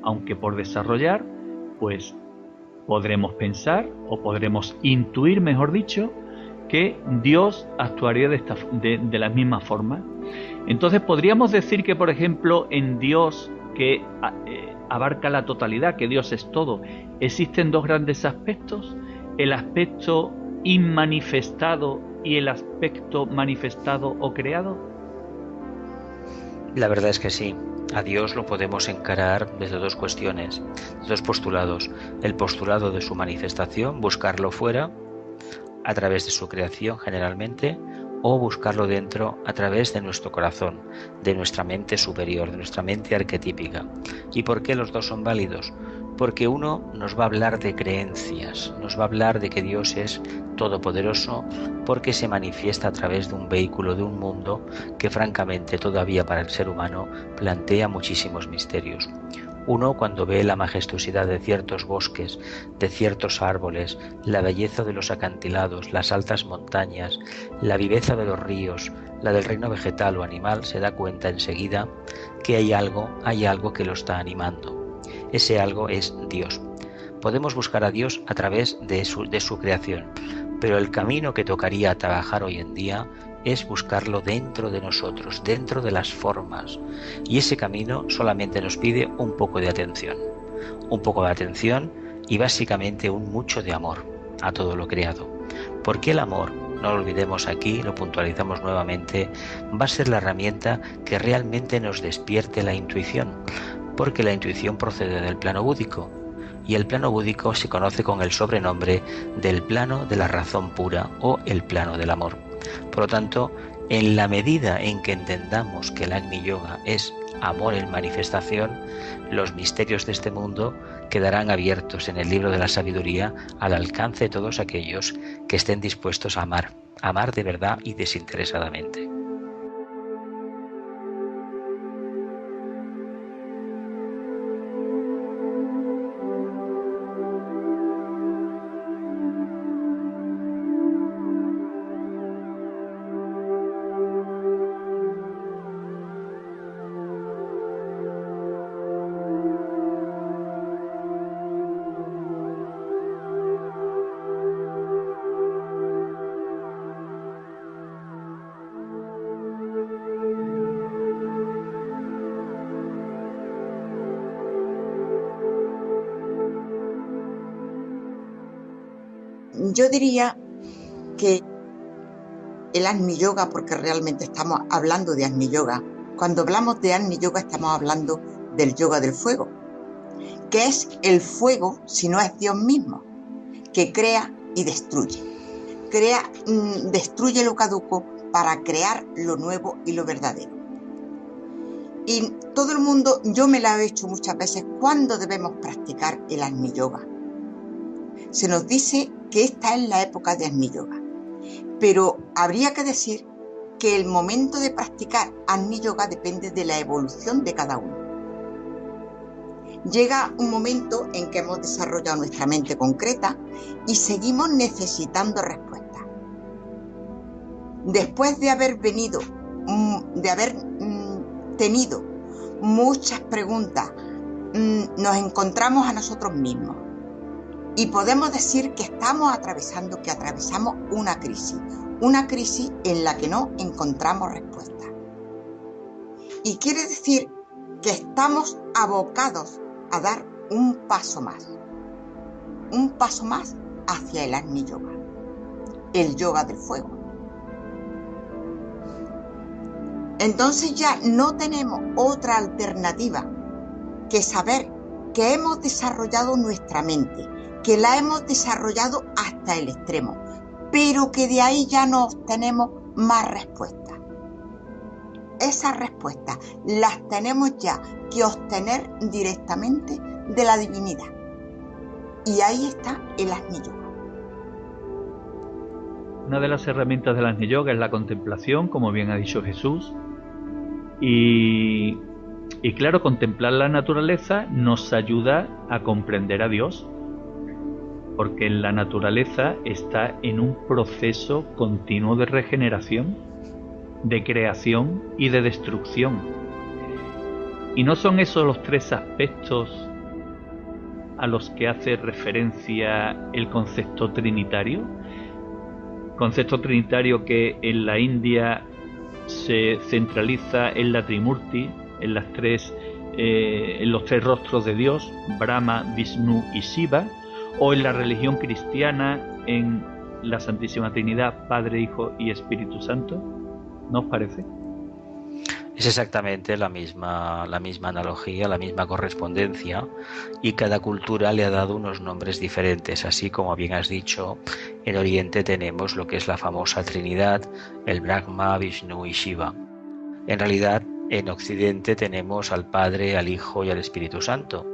Speaker 2: aunque por desarrollar, pues podremos pensar o podremos intuir, mejor dicho, que Dios actuaría de la misma forma. Entonces podríamos decir que, por ejemplo, en Dios, que abarca la totalidad, que Dios es todo, existen dos grandes aspectos: el aspecto inmanifestado y el aspecto manifestado o creado.
Speaker 4: La verdad es que sí. A Dios lo podemos encarar desde dos cuestiones, dos postulados. El postulado de su manifestación, buscarlo fuera, a través de su creación generalmente, o buscarlo dentro a través de nuestro corazón, de nuestra mente superior, de nuestra mente arquetípica. ¿Y por qué los dos son válidos? Porque uno nos va a hablar de creencias, nos va a hablar de que Dios es todopoderoso, porque se manifiesta a través de un vehículo, de un mundo que francamente todavía para el ser humano plantea muchísimos misterios. Uno, cuando ve la majestuosidad de ciertos bosques, de ciertos árboles, la belleza de los acantilados, las altas montañas, la viveza de los ríos, la del reino vegetal o animal, se da cuenta enseguida que hay algo que lo está animando. Ese algo es Dios. Podemos buscar a Dios a través de su creación. pero el camino que tocaría trabajar hoy en día es buscarlo dentro de nosotros, dentro de las formas, y ese camino solamente nos pide un poco de atención y básicamente un mucho de amor a todo lo creado, porque el amor, no lo olvidemos aquí, lo puntualizamos nuevamente, va a ser la herramienta que realmente nos despierte la intuición, porque la intuición procede del plano búdico, y el plano búdico se conoce con el sobrenombre del plano de la razón pura o el plano del amor. Por lo tanto, en la medida en que entendamos que el Agni Yoga es amor en manifestación, los misterios de este mundo quedarán abiertos en el libro de la sabiduría al alcance de todos aquellos que estén dispuestos a amar de verdad y desinteresadamente.
Speaker 3: Yo diría que el Agni Yoga, porque realmente estamos hablando de Agni Yoga, cuando hablamos de Agni Yoga estamos hablando del yoga del fuego, que es el fuego, si no es Dios mismo, que crea y destruye. Destruye lo caduco para crear lo nuevo y lo verdadero. Y todo el mundo, yo me la he hecho muchas veces, ¿cuándo debemos practicar el Agni Yoga? Se nos dice que esta es la época de Agni Yoga, pero habría que decir que el momento de practicar Agni Yoga depende de la evolución de cada uno. Llega un momento en que hemos desarrollado nuestra mente concreta y seguimos necesitando respuestas. Después de haber tenido muchas preguntas, nos encontramos a nosotros mismos. Y podemos decir que atravesamos una crisis en la que no encontramos respuesta. Y quiere decir que estamos abocados a dar un paso más hacia el Agni Yoga, el yoga del fuego. Entonces ya no tenemos otra alternativa que saber que hemos desarrollado nuestra mente, que la hemos desarrollado hasta el extremo, pero que de ahí ya no obtenemos más respuestas. Esas respuestas las tenemos ya que obtener directamente de la divinidad. Y ahí está el Agni Yoga.
Speaker 2: Una de las herramientas del Agni Yoga es la contemplación, como bien ha dicho Jesús. Y claro, contemplar la naturaleza nos ayuda a comprender a Dios, porque la naturaleza está en un proceso continuo de regeneración, de creación y de destrucción. Y no son esos los tres aspectos a los que hace referencia el concepto trinitario. Concepto trinitario que en la India se centraliza en la Trimurti, en los tres rostros de Dios, Brahma, Vishnu y Shiva, o en la religión cristiana en la Santísima Trinidad, Padre, Hijo y Espíritu Santo. ¿No os parece?
Speaker 4: Es exactamente la misma analogía, la misma correspondencia, y cada cultura le ha dado unos nombres diferentes. Así como bien has dicho, en Oriente tenemos lo que es la famosa Trinidad, el Brahma, Vishnu y Shiva. En realidad, en Occidente tenemos al Padre, al Hijo y al Espíritu Santo,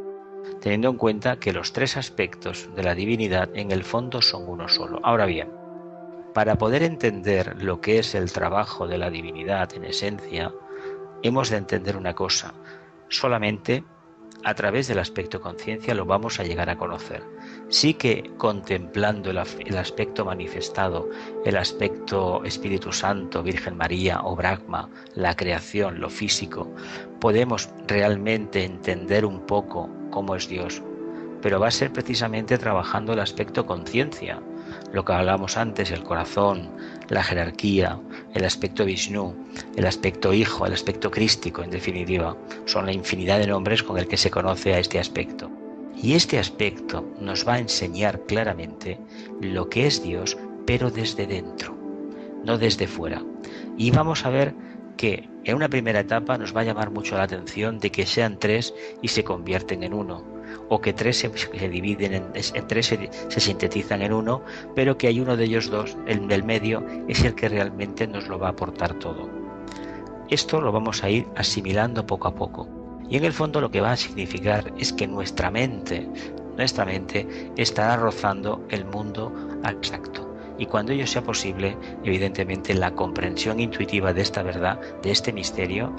Speaker 4: teniendo en cuenta que los tres aspectos de la divinidad en el fondo son uno solo. Ahora bien, para poder entender lo que es el trabajo de la divinidad en esencia, hemos de entender una cosa: solamente a través del aspecto conciencia lo vamos a llegar a conocer. Sí que contemplando el aspecto manifestado, el aspecto Espíritu Santo, Virgen María o Brahma, la creación, lo físico, podemos realmente entender un poco cómo es Dios, pero va a ser precisamente trabajando el aspecto conciencia, Lo que hablábamos antes, el corazón, la jerarquía, el aspecto Vishnu, el aspecto hijo, el aspecto crístico, en definitiva, son la infinidad de nombres con el que se conoce a este aspecto. Y este aspecto nos va a enseñar claramente lo que es Dios, pero desde dentro, no desde fuera. Y vamos a ver que en una primera etapa nos va a llamar mucho la atención de que sean tres y se convierten en uno, o que tres se dividen en tres, se sintetizan en uno, pero que hay uno de ellos dos, el del medio, es el que realmente nos lo va a aportar todo. Esto lo vamos a ir asimilando poco a poco. Y en el fondo lo que va a significar es que nuestra mente estará rozando el mundo abstracto. Y cuando ello sea posible, evidentemente la comprensión intuitiva de esta verdad, de este misterio,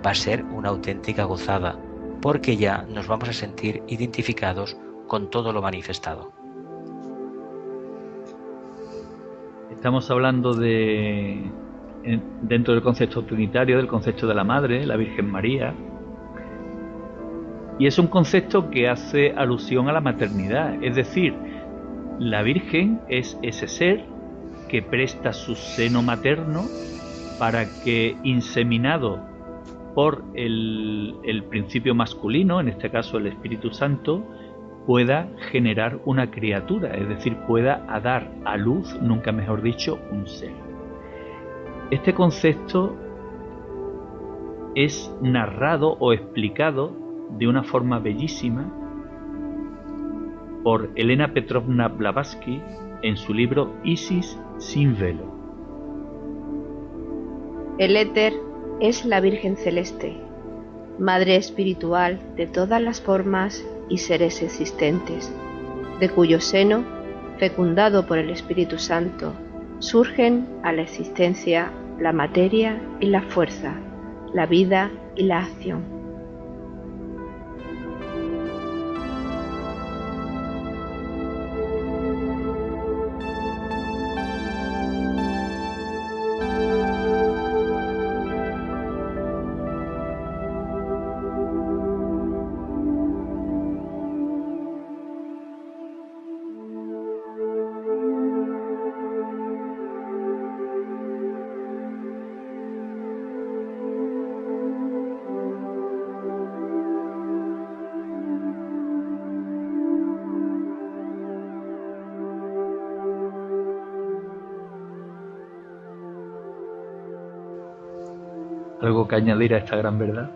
Speaker 4: va a ser una auténtica gozada, porque ya nos vamos a sentir identificados con todo lo manifestado.
Speaker 2: Estamos hablando dentro del concepto trinitario, del concepto de la Madre, la Virgen María, y es un concepto que hace alusión a la maternidad, es decir, la Virgen es ese ser que presta su seno materno para que, inseminado por el principio masculino, en este caso el Espíritu Santo, pueda generar una criatura, es decir, pueda dar a luz, nunca mejor dicho, un ser. Este concepto es narrado o explicado de una forma bellísima por Elena Petrovna Blavatsky en su libro Isis sin velo.
Speaker 1: El éter es la Virgen Celeste, Madre espiritual de todas las formas y seres existentes, de cuyo seno, fecundado por el Espíritu Santo, surgen a la existencia la materia y la fuerza, la vida y la acción.
Speaker 2: ¿Algo que añadir a esta gran verdad?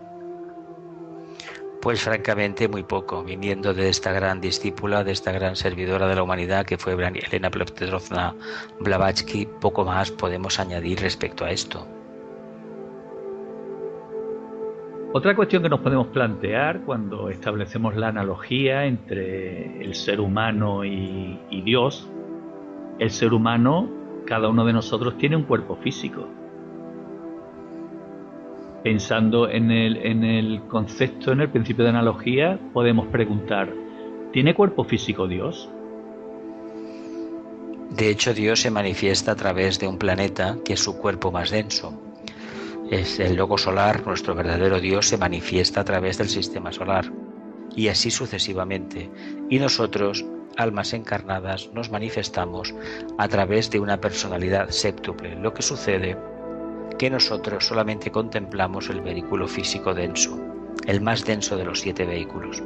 Speaker 4: Pues francamente muy poco, viniendo de esta gran discípula, de esta gran servidora de la humanidad que fue Elena Petrovna Blavatsky, poco más podemos añadir respecto a esto.
Speaker 2: Otra cuestión que nos podemos plantear cuando establecemos la analogía entre el ser humano y Dios, el ser humano, cada uno de nosotros tiene un cuerpo físico. Pensando en el concepto, en el principio de analogía, podemos preguntar, ¿tiene cuerpo físico Dios?
Speaker 4: De hecho, Dios se manifiesta a través de un planeta que es su cuerpo más denso. Es el logo solar, nuestro verdadero Dios se manifiesta a través del sistema solar, y así sucesivamente. Y nosotros, almas encarnadas, nos manifestamos a través de una personalidad séptuple. Lo que sucede que nosotros solamente contemplamos el vehículo físico denso, el más denso de los 7 vehículos.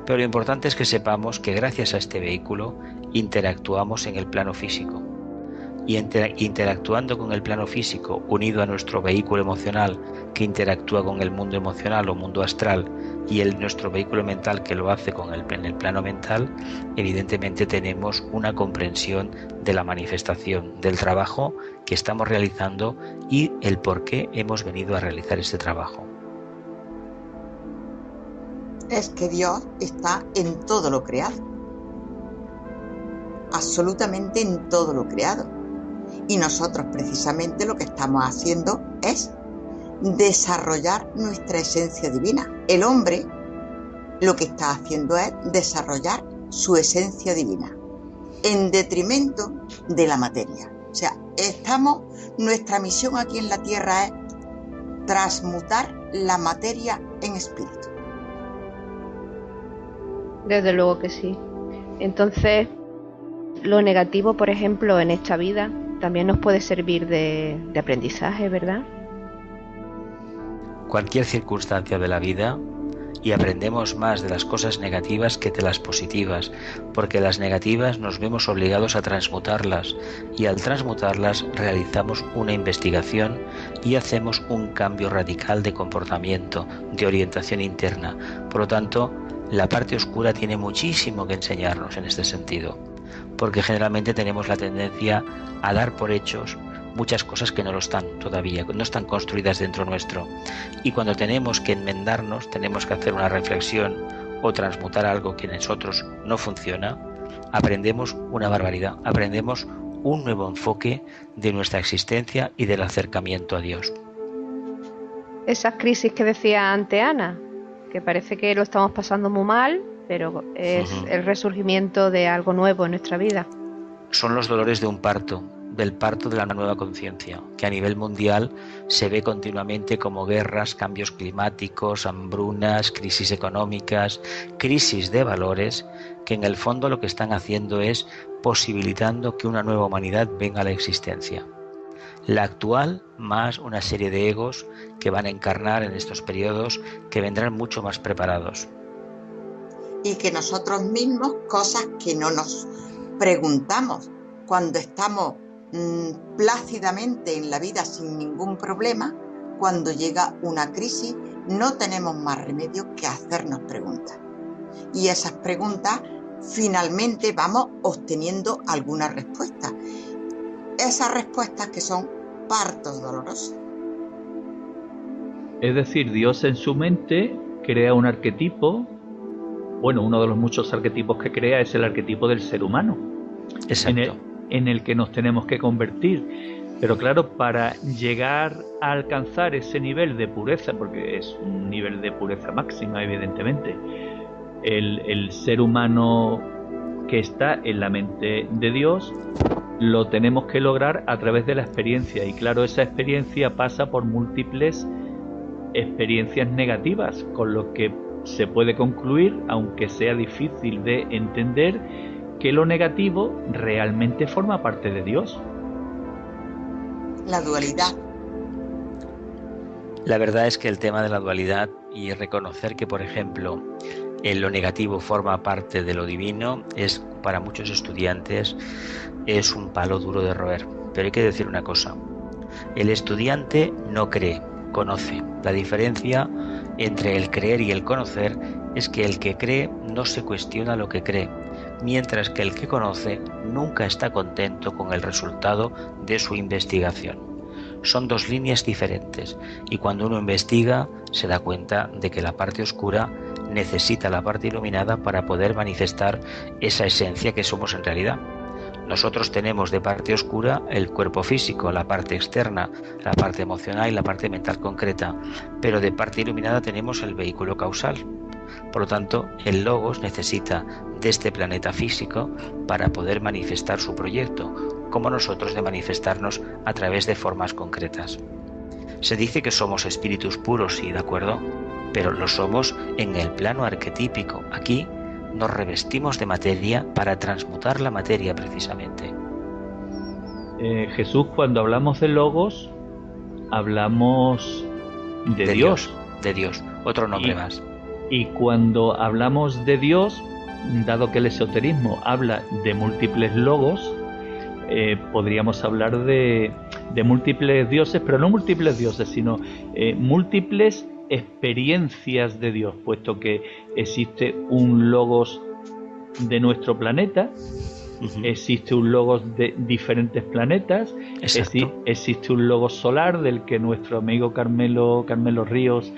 Speaker 4: Pero lo importante es que sepamos que gracias a este vehículo interactuamos en el plano físico. Y interactuando con el plano físico, unido a nuestro vehículo emocional que interactúa con el mundo emocional o mundo astral, y nuestro vehículo mental que lo hace en el plano mental, evidentemente tenemos una comprensión de la manifestación, del trabajo que estamos realizando y el por qué hemos venido a realizar este trabajo.
Speaker 3: Es que Dios está en todo lo creado, absolutamente en todo lo creado, y nosotros precisamente lo que estamos haciendo es desarrollar nuestra esencia divina. El hombre lo que está haciendo es desarrollar su esencia divina en detrimento de la materia. O sea, nuestra misión aquí en la tierra es transmutar la materia en espíritu.
Speaker 1: Desde luego que sí. Entonces, lo negativo, por ejemplo, en esta vida, también nos puede servir de aprendizaje, ¿verdad?
Speaker 4: Cualquier circunstancia de la vida, y aprendemos más de las cosas negativas que de las positivas, porque las negativas nos vemos obligados a transmutarlas, y al transmutarlas realizamos una investigación y hacemos un cambio radical de comportamiento, de orientación interna. Por lo tanto, la parte oscura tiene muchísimo que enseñarnos en este sentido, porque generalmente tenemos la tendencia a dar por hechos muchas cosas que no lo están todavía, no están construidas dentro nuestro. Y cuando tenemos que enmendarnos, tenemos que hacer una reflexión o transmutar algo que en nosotros no funciona, aprendemos una barbaridad, aprendemos un nuevo enfoque de nuestra existencia y del acercamiento a Dios.
Speaker 1: Esas crisis que decía antes Ana, que parece que lo estamos pasando muy mal, pero es el resurgimiento de algo nuevo en nuestra vida.
Speaker 4: Son los dolores de un parto, del parto de la nueva conciencia, que a nivel mundial se ve continuamente como guerras, cambios climáticos, hambrunas, crisis económicas, crisis de valores, que en el fondo lo que están haciendo es posibilitando que una nueva humanidad venga a la existencia. La actual, más una serie de egos que van a encarnar en estos periodos, que vendrán mucho más preparados.
Speaker 3: Y que nosotros mismos, cosas que no nos preguntamos cuando estamos plácidamente en la vida sin ningún problema, cuando llega una crisis no tenemos más remedio que hacernos preguntas. Y esas preguntas finalmente vamos obteniendo algunas respuestas. Esas respuestas que son partos dolorosos.
Speaker 2: Es decir, Dios en su mente crea un arquetipo. Bueno, uno de los muchos arquetipos que crea es el arquetipo del ser humano.
Speaker 4: Exacto.
Speaker 2: En el que nos tenemos que convertir. Pero claro, para llegar a alcanzar ese nivel de pureza, porque es un nivel de pureza máxima, evidentemente, el ser humano que está en la mente de Dios, lo tenemos que lograr a través de la experiencia. Y claro, esa experiencia pasa por múltiples experiencias negativas, con lo que se puede concluir, aunque sea difícil de entender, que lo negativo realmente forma parte de Dios.
Speaker 3: La dualidad.
Speaker 4: La verdad es que el tema de la dualidad y reconocer que, por ejemplo, lo negativo forma parte de lo divino, es para muchos estudiantes es un palo duro de roer. Pero hay que decir una cosa: el estudiante no cree, conoce. La diferencia entre el creer y el conocer es que el que cree no se cuestiona lo que cree, mientras que el que conoce nunca está contento con el resultado de su investigación. Son dos líneas diferentes, y cuando uno investiga se da cuenta de que la parte oscura necesita la parte iluminada para poder manifestar esa esencia que somos en realidad. Nosotros tenemos de parte oscura el cuerpo físico, la parte externa, la parte emocional y la parte mental concreta, pero de parte iluminada tenemos el vehículo causal. Por lo tanto, el Logos necesita de este planeta físico para poder manifestar su proyecto, como nosotros de manifestarnos a través de formas concretas. Se dice que somos espíritus puros, sí, de acuerdo, pero lo somos en el plano arquetípico. Aquí nos revestimos de materia para transmutar la materia precisamente.
Speaker 2: Jesús, cuando hablamos de Logos, hablamos de Dios.
Speaker 4: De Dios, otro nombre más.
Speaker 2: Y cuando hablamos de Dios, dado que el esoterismo habla de múltiples logos, podríamos hablar de múltiples dioses, pero no múltiples dioses, sino múltiples experiencias de Dios, puesto que existe un logos de nuestro planeta, existe un logos de diferentes planetas, existe un logos solar del que nuestro amigo Carmelo Ríos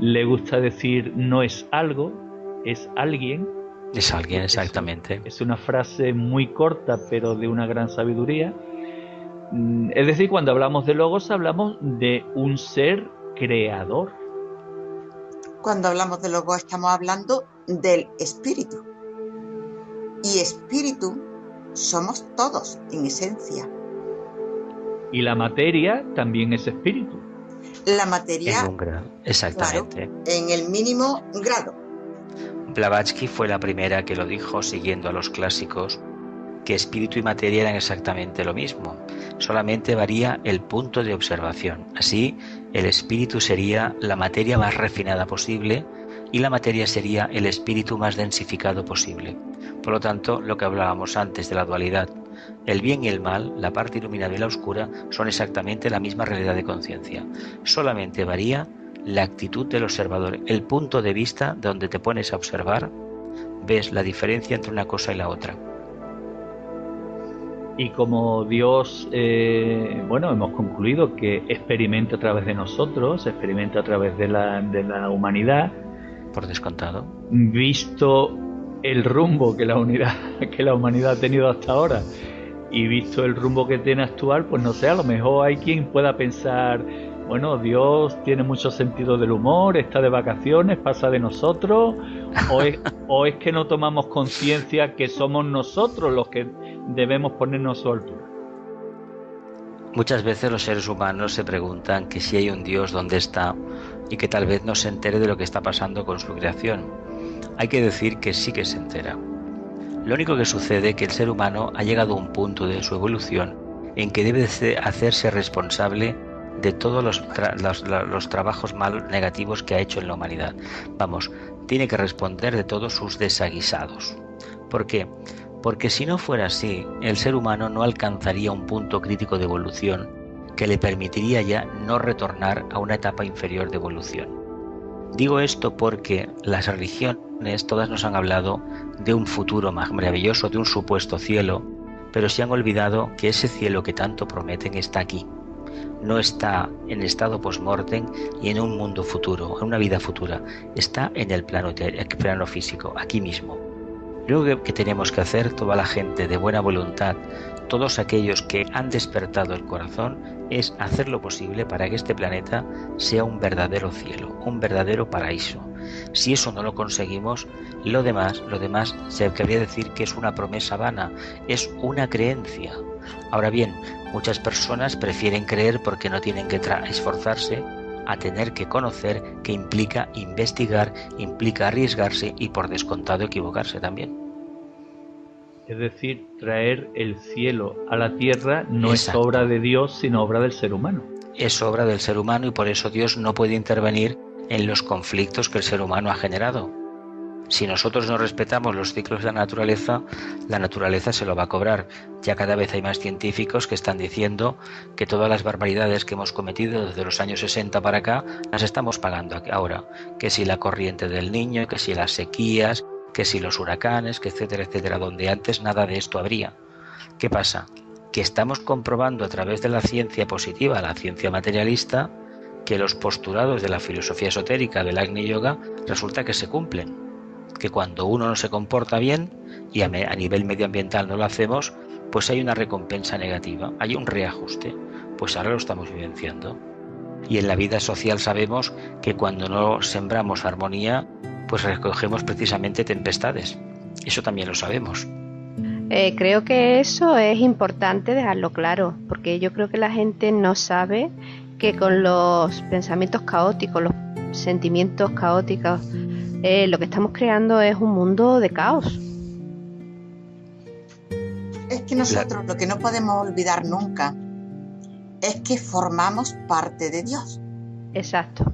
Speaker 2: le gusta decir no es algo, es alguien.
Speaker 4: Es alguien, exactamente.
Speaker 2: Es una frase muy corta, pero de una gran sabiduría. Es decir, cuando hablamos de logos, hablamos de un ser creador.
Speaker 3: Cuando hablamos de logos, estamos hablando del espíritu. Y espíritu somos todos, en esencia.
Speaker 2: Y la materia también es espíritu.
Speaker 3: La materia,
Speaker 4: en un grado, exactamente.
Speaker 3: Claro, en el mínimo grado.
Speaker 4: Blavatsky fue la primera que lo dijo, siguiendo a los clásicos, que espíritu y materia eran exactamente lo mismo, solamente varía el punto de observación. Así, el espíritu sería la materia más refinada posible y la materia sería el espíritu más densificado posible. Por lo tanto, lo que hablábamos antes de la dualidad, el bien y el mal, la parte iluminada y la oscura, son exactamente la misma realidad de conciencia. Solamente varía la actitud del observador, el punto de vista donde te pones a observar, ves la diferencia entre una cosa y la otra.
Speaker 2: Y como Dios, hemos concluido que experimenta a través de nosotros, experimenta a través de la humanidad.
Speaker 4: Por descontado.
Speaker 2: Visto el rumbo que la humanidad ha tenido hasta ahora y visto el rumbo que tiene actual, pues no sé, a lo mejor hay quien pueda pensar, bueno, Dios tiene mucho sentido del humor, está de vacaciones, pasa de nosotros, o es que no tomamos conciencia que somos nosotros los que debemos ponernos a su altura.
Speaker 4: Muchas veces los seres humanos se preguntan que si hay un Dios, ¿dónde está? Y que tal vez no se entere de lo que está pasando con su creación. Hay que decir que sí que se entera. Lo único que sucede es que el ser humano ha llegado a un punto de su evolución en que debe hacerse responsable de todos los trabajos negativos que ha hecho en la humanidad. Vamos, tiene que responder de todos sus desaguisados. ¿Por qué? Porque si no fuera así, el ser humano no alcanzaría un punto crítico de evolución que le permitiría ya no retornar a una etapa inferior de evolución. Digo esto porque las religiones todas nos han hablado de un futuro maravilloso, de un supuesto cielo, pero se han olvidado que ese cielo que tanto prometen está aquí. No está en estado post-mortem y en un mundo futuro, en una vida futura. Está en el plano físico, aquí mismo. Lo único que tenemos que hacer, toda la gente de buena voluntad, todos aquellos que han despertado el corazón, es hacer lo posible para que este planeta sea un verdadero cielo, un verdadero paraíso. Si eso no lo conseguimos, lo demás se podría decir que es una promesa vana, es una creencia. Ahora bien, muchas personas prefieren creer porque no tienen que esforzarse a tener que conocer, que implica investigar, implica arriesgarse y por descontado equivocarse también.
Speaker 2: Es decir, traer el cielo a la tierra no
Speaker 4: Exacto.
Speaker 2: Es obra de Dios, sino obra del ser humano.
Speaker 4: Es obra del ser humano y por eso Dios no puede intervenir en los conflictos que el ser humano ha generado. Si nosotros no respetamos los ciclos de la naturaleza se lo va a cobrar. Ya cada vez hay más científicos que están diciendo que todas las barbaridades que hemos cometido desde los años 60 para acá las estamos pagando ahora. Que si la corriente del Niño, que si las sequías, que si los huracanes, que etcétera, etcétera, donde antes nada de esto habría. ¿Qué pasa? Que estamos comprobando a través de la ciencia positiva, la ciencia materialista, que los postulados de la filosofía esotérica del Agni Yoga resulta que se cumplen. Que cuando uno no se comporta bien y a nivel medioambiental no lo hacemos, pues hay una recompensa negativa, hay un reajuste. Pues ahora lo estamos vivenciando. Y en la vida social sabemos que cuando no sembramos armonía, pues recogemos precisamente tempestades. Eso también lo sabemos.
Speaker 1: Creo que eso es importante dejarlo claro, porque yo creo que la gente no sabe que con los pensamientos caóticos, los sentimientos caóticos, lo que estamos creando es un mundo de caos.
Speaker 3: Es que nosotros lo que no podemos olvidar nunca es que formamos parte de Dios.
Speaker 1: Exacto.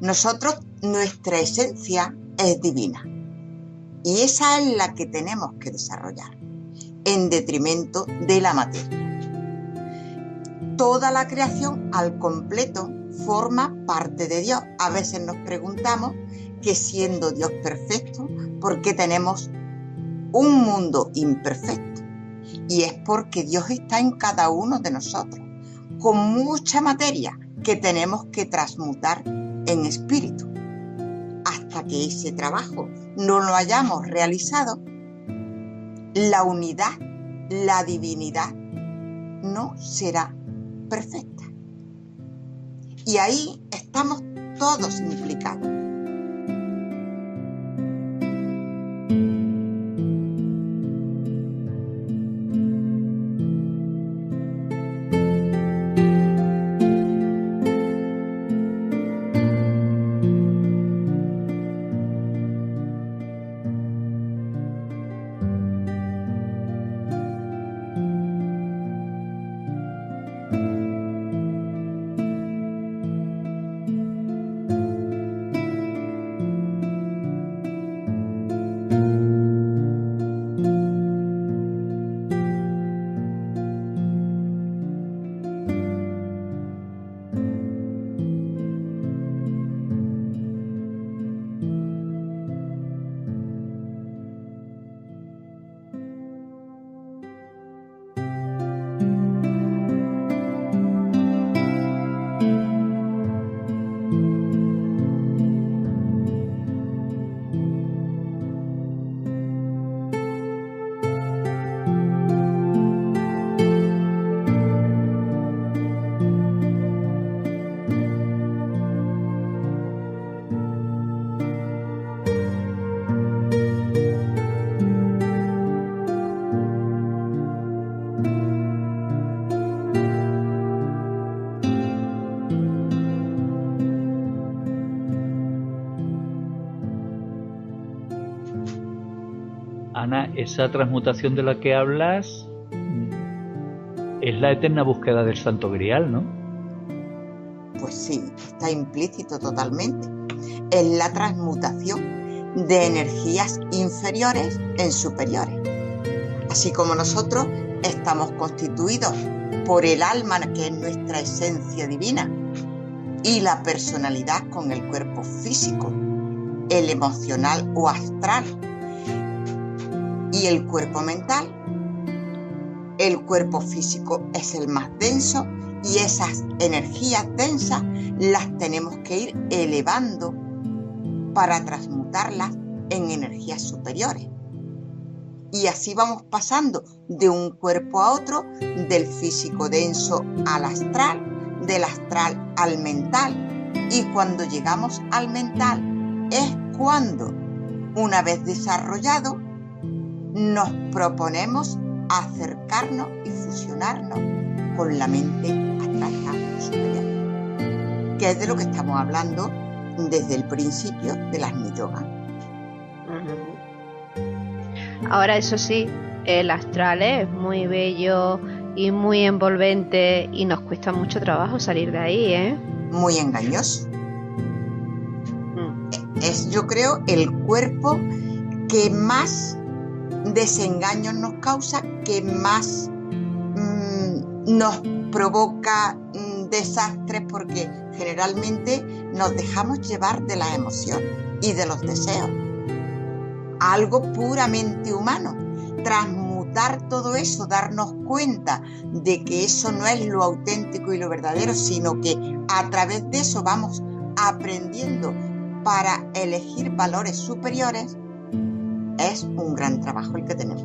Speaker 3: Nosotros, nuestra esencia es divina y esa es la que tenemos que desarrollar en detrimento de la materia. Toda la creación al completo forma parte de Dios. A veces nos preguntamos que siendo Dios perfecto, ¿por qué tenemos un mundo imperfecto? Y es porque Dios está en cada uno de nosotros, con mucha materia que tenemos que transmutar en espíritu. Hasta que ese trabajo no lo hayamos realizado, la unidad, la divinidad, no será perfecta. Y ahí estamos todos implicados.
Speaker 2: Ana, esa transmutación de la que hablas es la eterna búsqueda del Santo Grial, ¿no?
Speaker 3: Pues sí, está implícito totalmente. Es la transmutación de energías inferiores en superiores. Así como nosotros estamos constituidos por el alma, que es nuestra esencia divina, y la personalidad con el cuerpo físico, el emocional o astral, y el cuerpo mental. El cuerpo físico es el más denso y esas energías densas las tenemos que ir elevando para transmutarlas en energías superiores. Y así vamos pasando de un cuerpo a otro, del físico denso al astral, del astral al mental. Y cuando llegamos al mental es cuando, una vez desarrollado, nos proponemos acercarnos y fusionarnos con la mente astral superior, que es de lo que estamos hablando desde el principio del Agni Yoga.
Speaker 1: Ahora, eso sí, el astral es muy bello y muy envolvente y nos cuesta mucho trabajo salir de ahí, ¿eh?
Speaker 3: Muy engañoso. Es, yo creo, el cuerpo que más desengaños nos causa, que más nos provoca desastres, porque generalmente nos dejamos llevar de las emociones y de los deseos. Algo puramente humano. Transmutar todo eso, darnos cuenta de que eso no es lo auténtico y lo verdadero, sino que a través de eso vamos aprendiendo para elegir valores superiores, es un gran trabajo el que tenemos.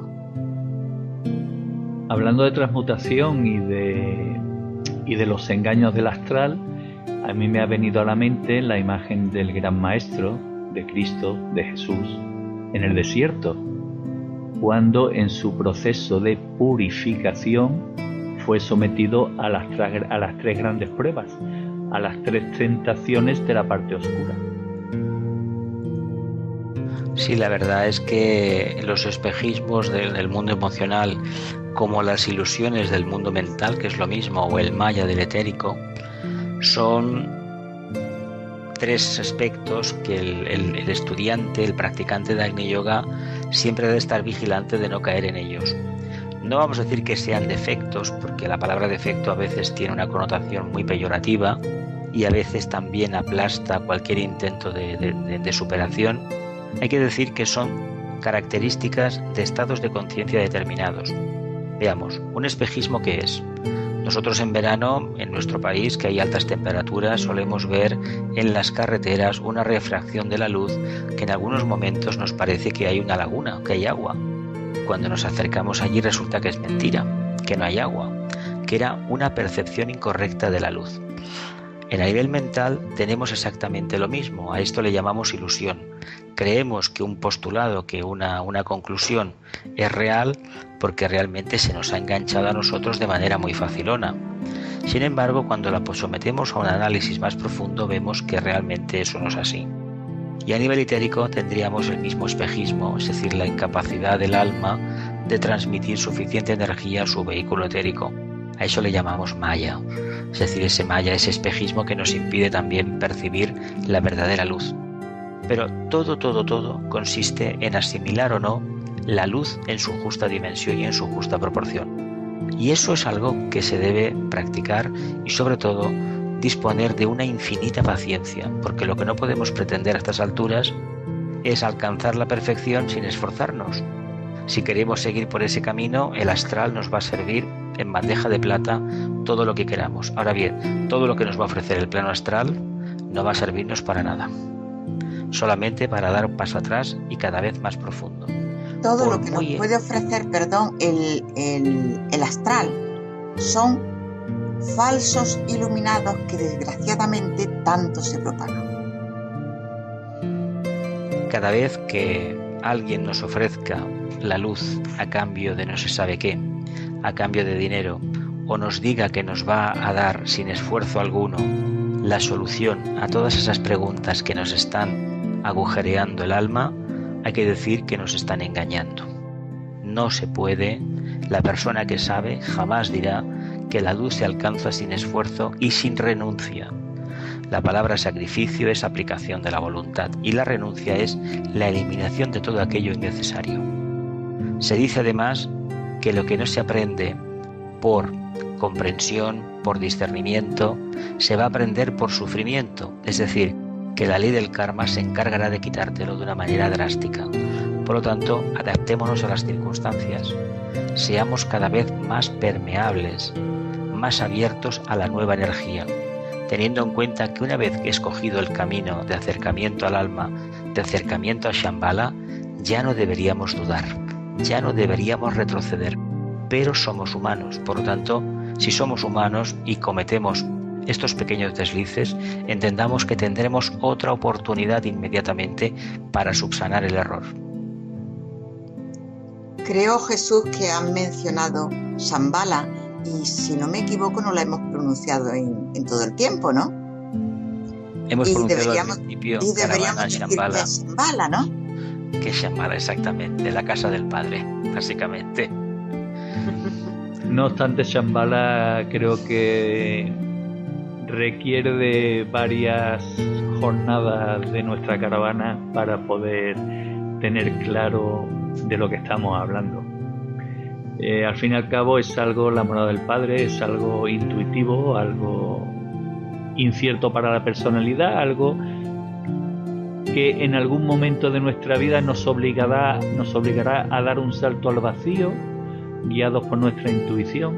Speaker 2: Hablando de transmutación y de los engaños del astral, a mí me ha venido a la mente la imagen del gran maestro, de Cristo, de Jesús, en el desierto, cuando en su proceso de purificación fue sometido a las tres grandes pruebas, a las tres tentaciones de la parte oscura.
Speaker 4: Sí, la verdad es que los espejismos del mundo emocional, como las ilusiones del mundo mental, que es lo mismo, o el maya del etérico, son tres aspectos que el estudiante, el practicante de Agni Yoga, siempre debe estar vigilante de no caer en ellos. No vamos a decir que sean defectos, porque la palabra defecto a veces tiene una connotación muy peyorativa y a veces también aplasta cualquier intento de superación. Hay que decir que son características de estados de conciencia determinados. Veamos, ¿un espejismo qué es? Nosotros en verano, en nuestro país, que hay altas temperaturas, solemos ver en las carreteras una refracción de la luz que en algunos momentos nos parece que hay una laguna, que hay agua. Cuando nos acercamos allí resulta que es mentira, que no hay agua, que era una percepción incorrecta de la luz. En el nivel mental tenemos exactamente lo mismo, a esto le llamamos ilusión. Creemos que un postulado, que una conclusión es real porque realmente se nos ha enganchado a nosotros de manera muy facilona. Sin embargo, cuando la sometemos a un análisis más profundo vemos que realmente eso no es así. Y a nivel etérico tendríamos el mismo espejismo, es decir, la incapacidad del alma de transmitir suficiente energía a su vehículo etérico. A eso le llamamos maya, es decir, ese maya, ese espejismo que nos impide también percibir la verdadera luz. Pero todo consiste en asimilar o no la luz en su justa dimensión y en su justa proporción. Y eso es algo que se debe practicar y sobre todo disponer de una infinita paciencia, porque lo que no podemos pretender a estas alturas es alcanzar la perfección sin esforzarnos. Si queremos seguir por ese camino, el astral nos va a servir en bandeja de plata todo lo que queramos. Ahora bien, todo lo que nos va a ofrecer el plano astral no va a servirnos para nada, solamente para dar un paso atrás y cada vez más profundo.
Speaker 3: Todo lo que nos puede ofrecer, el astral son falsos iluminados que desgraciadamente tanto se propagan.
Speaker 4: Cada vez que alguien nos ofrezca la luz a cambio de no se sabe qué, a cambio de dinero, o nos diga que nos va a dar sin esfuerzo alguno la solución a todas esas preguntas que nos están agujereando el alma, hay que decir que nos están engañando. no se puede. La persona que sabe jamás dirá que la luz se alcanza sin esfuerzo y sin renuncia. La palabra sacrificio es aplicación de la voluntad y la renuncia es la eliminación de todo aquello innecesario. Se dice además que lo que no se aprende por comprensión, por discernimiento, se va a aprender por sufrimiento, es decir, que la ley del karma se encargará de quitártelo de una manera drástica. Por lo tanto, adaptémonos a las circunstancias, seamos cada vez más permeables, más abiertos a la nueva energía, teniendo en cuenta que una vez que he escogido el camino de acercamiento al alma, de acercamiento a Shambhala, ya no deberíamos dudar, ya no deberíamos retroceder, pero somos humanos. Por lo tanto, si somos humanos y cometemos estos pequeños deslices, entendamos que tendremos otra oportunidad inmediatamente para subsanar el error.
Speaker 3: Creo, Jesús, que han mencionado Shambhala y, si no me equivoco, no la hemos pronunciado en todo el tiempo, ¿no?
Speaker 4: Hemos pronunciado al principio Caravana Shambhala.
Speaker 3: Shambhala, ¿no?
Speaker 4: Que es Shambhala, exactamente, la casa del Padre, básicamente.
Speaker 2: No obstante, Shambhala creo que requiere de varias jornadas de nuestra caravana para poder tener claro de lo que estamos hablando. Al fin y al cabo es algo, la morada del Padre es algo intuitivo, algo incierto para la personalidad, algo que en algún momento de nuestra vida nos obligará a dar un salto al vacío, guiados por nuestra intuición.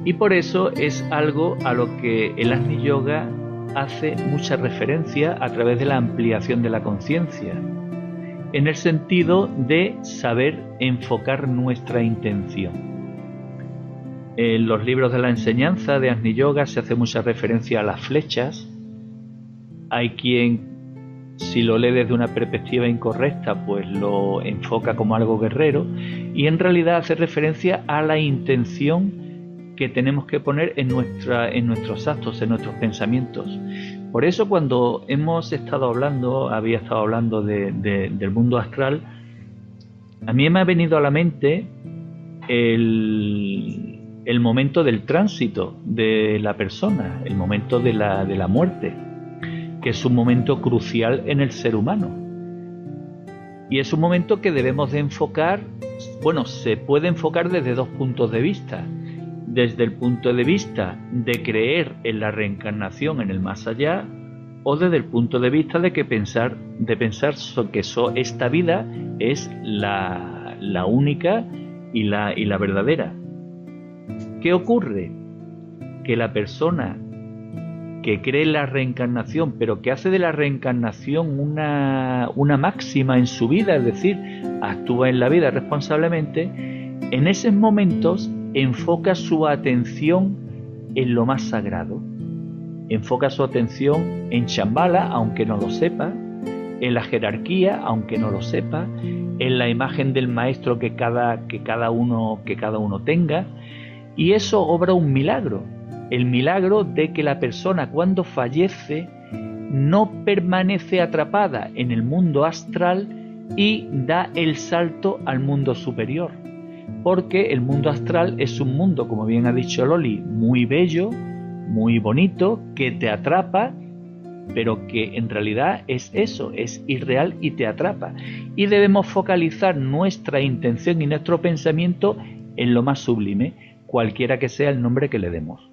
Speaker 2: Y por eso es algo a lo que el Agni Yoga hace mucha referencia a través de la ampliación de la conciencia, en el sentido de saber enfocar nuestra intención. En los libros de la enseñanza de Agni Yoga se hace mucha referencia a las flechas. Hay quien, si lo lee desde una perspectiva incorrecta, pues lo enfoca como algo guerrero, y en realidad hace referencia a la intención que tenemos que poner en nuestros actos, en nuestros pensamientos. Por eso, cuando había estado hablando del mundo astral, a mí me ha venido a la mente el momento del tránsito de la persona, el momento de la muerte, que es un momento crucial en el ser humano. Y es un momento que debemos de enfocar, se puede enfocar desde dos puntos de vista. Desde el punto de vista de creer en la reencarnación en el más allá, o desde el punto de vista de pensar que esta vida es la única y la verdadera. ¿Qué ocurre? Que la persona que cree en la reencarnación, pero que hace de la reencarnación una máxima en su vida, es decir, actúa en la vida responsablemente, en esos momentos enfoca su atención en lo más sagrado, enfoca su atención en Shambhala, aunque no lo sepa, en la jerarquía, aunque no lo sepa, en la imagen del maestro que cada uno tenga, y eso obra un milagro, el milagro de que la persona, cuando fallece, no permanece atrapada en el mundo astral y da el salto al mundo superior. Porque el mundo astral es un mundo, como bien ha dicho Loli, muy bello, muy bonito, que te atrapa, pero que en realidad es eso, es irreal y te atrapa. Y debemos focalizar nuestra intención y nuestro pensamiento en lo más sublime, cualquiera que sea el nombre que le demos.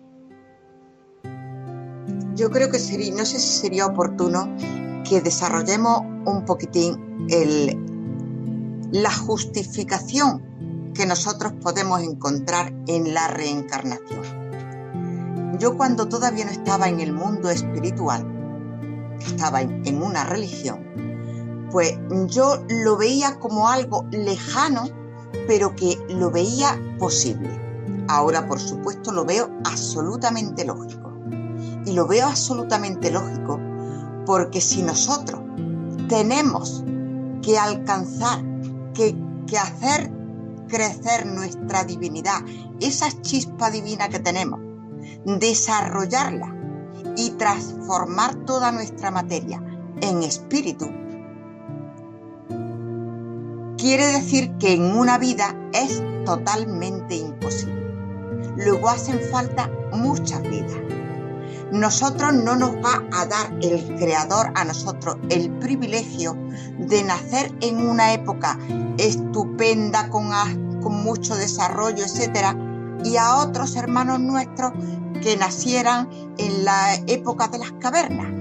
Speaker 3: Yo creo que no sé si sería oportuno que desarrollemos un poquitín la justificación que nosotros podemos encontrar en la reencarnación. Yo, cuando todavía no estaba en el mundo espiritual, estaba en una religión, pues yo lo veía como algo lejano, pero que lo veía posible. Ahora, por supuesto, lo veo absolutamente lógico. Y lo veo absolutamente lógico porque si nosotros tenemos que alcanzar, que hacer crecer nuestra divinidad, esa chispa divina que tenemos, desarrollarla y transformar toda nuestra materia en espíritu, quiere decir que en una vida es totalmente imposible. Luego hacen falta muchas vidas. Nosotros no nos va a dar el Creador a nosotros el privilegio de nacer en una época estupenda, con mucho desarrollo, etcétera, y a otros hermanos nuestros que nacieran en la época de las cavernas.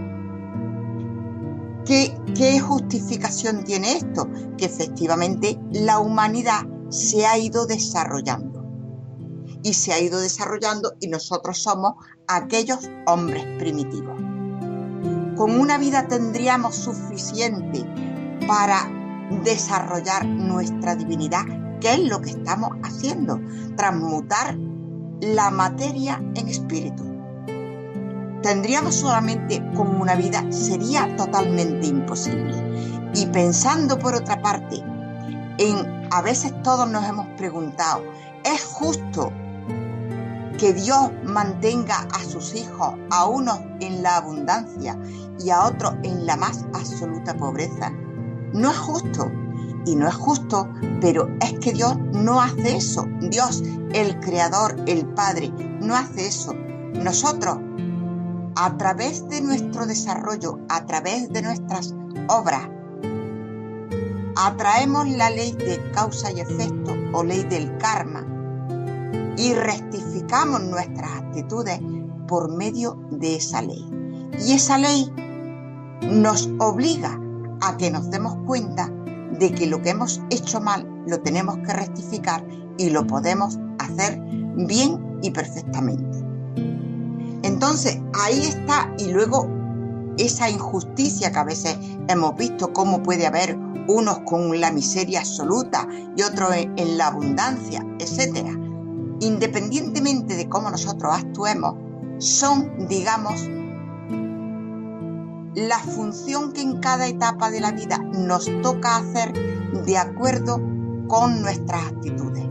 Speaker 3: ¿Qué justificación tiene esto? Que efectivamente la humanidad se ha ido desarrollando. Y se ha ido desarrollando y nosotros somos aquellos hombres primitivos. Con una vida tendríamos suficiente para desarrollar nuestra divinidad, que es lo que estamos haciendo, transmutar la materia en espíritu. Tendríamos solamente con una vida, sería totalmente imposible. Y pensando por otra parte, a veces todos nos hemos preguntado, ¿es justo que Dios mantenga a sus hijos, a unos en la abundancia y a otros en la más absoluta pobreza? No es justo. Y no es justo, pero es que Dios no hace eso. Dios, el Creador, el Padre, no hace eso. Nosotros, a través de nuestro desarrollo, a través de nuestras obras, atraemos la ley de causa y efecto o ley del karma y rectificamos nuestras actitudes por medio de esa ley. Y esa ley nos obliga a que nos demos cuenta de que lo que hemos hecho mal lo tenemos que rectificar y lo podemos hacer bien y perfectamente. Entonces, ahí está, y luego esa injusticia que a veces hemos visto, cómo puede haber unos con la miseria absoluta y otros en la abundancia, etcétera. Independientemente de cómo nosotros actuemos, son, digamos, la función que en cada etapa de la vida nos toca hacer de acuerdo con nuestras actitudes.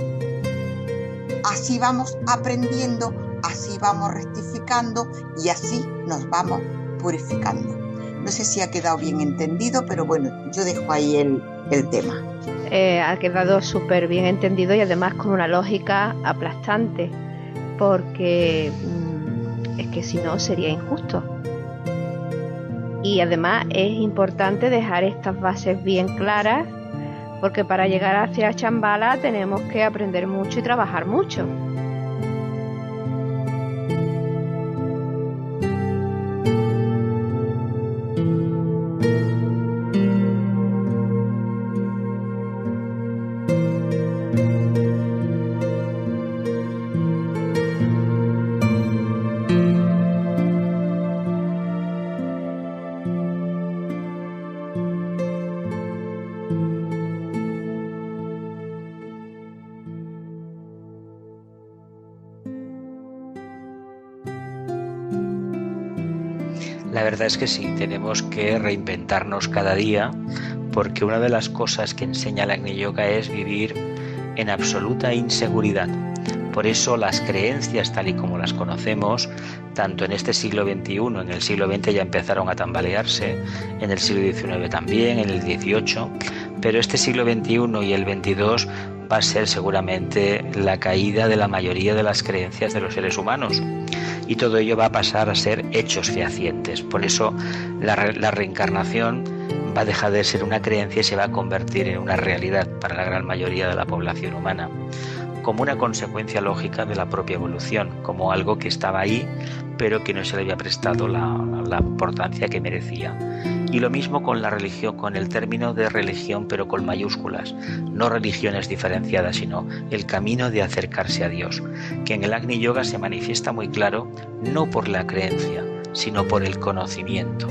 Speaker 3: Así vamos aprendiendo, así vamos rectificando y así nos vamos purificando. No sé si ha quedado bien entendido, pero bueno, yo dejo ahí el tema.
Speaker 1: Ha quedado súper bien entendido y además con una lógica aplastante, porque es que si no sería injusto. Y además es importante dejar estas bases bien claras, porque para llegar hacia Shambhala tenemos que aprender mucho y trabajar mucho.
Speaker 4: La verdad es que sí, tenemos que reinventarnos cada día, porque una de las cosas que enseña el Agni Yoga es vivir en absoluta inseguridad. Por eso las creencias tal y como las conocemos, tanto en este siglo XXI, en el siglo XX ya empezaron a tambalearse, en el siglo XIX también, en el XVIII, pero este siglo XXI y el XXII va a ser seguramente la caída de la mayoría de las creencias de los seres humanos. Y todo ello va a pasar a ser hechos fehacientes. Por eso la reencarnación va a dejar de ser una creencia y se va a convertir en una realidad para la gran mayoría de la población humana, como una consecuencia lógica de la propia evolución, como algo que estaba ahí, pero que no se le había prestado la importancia que merecía. Y lo mismo con la religión, con el término de religión, pero con mayúsculas, no religiones diferenciadas, sino el camino de acercarse a Dios, que en el Agni Yoga se manifiesta muy claro, no por la creencia, sino por el conocimiento.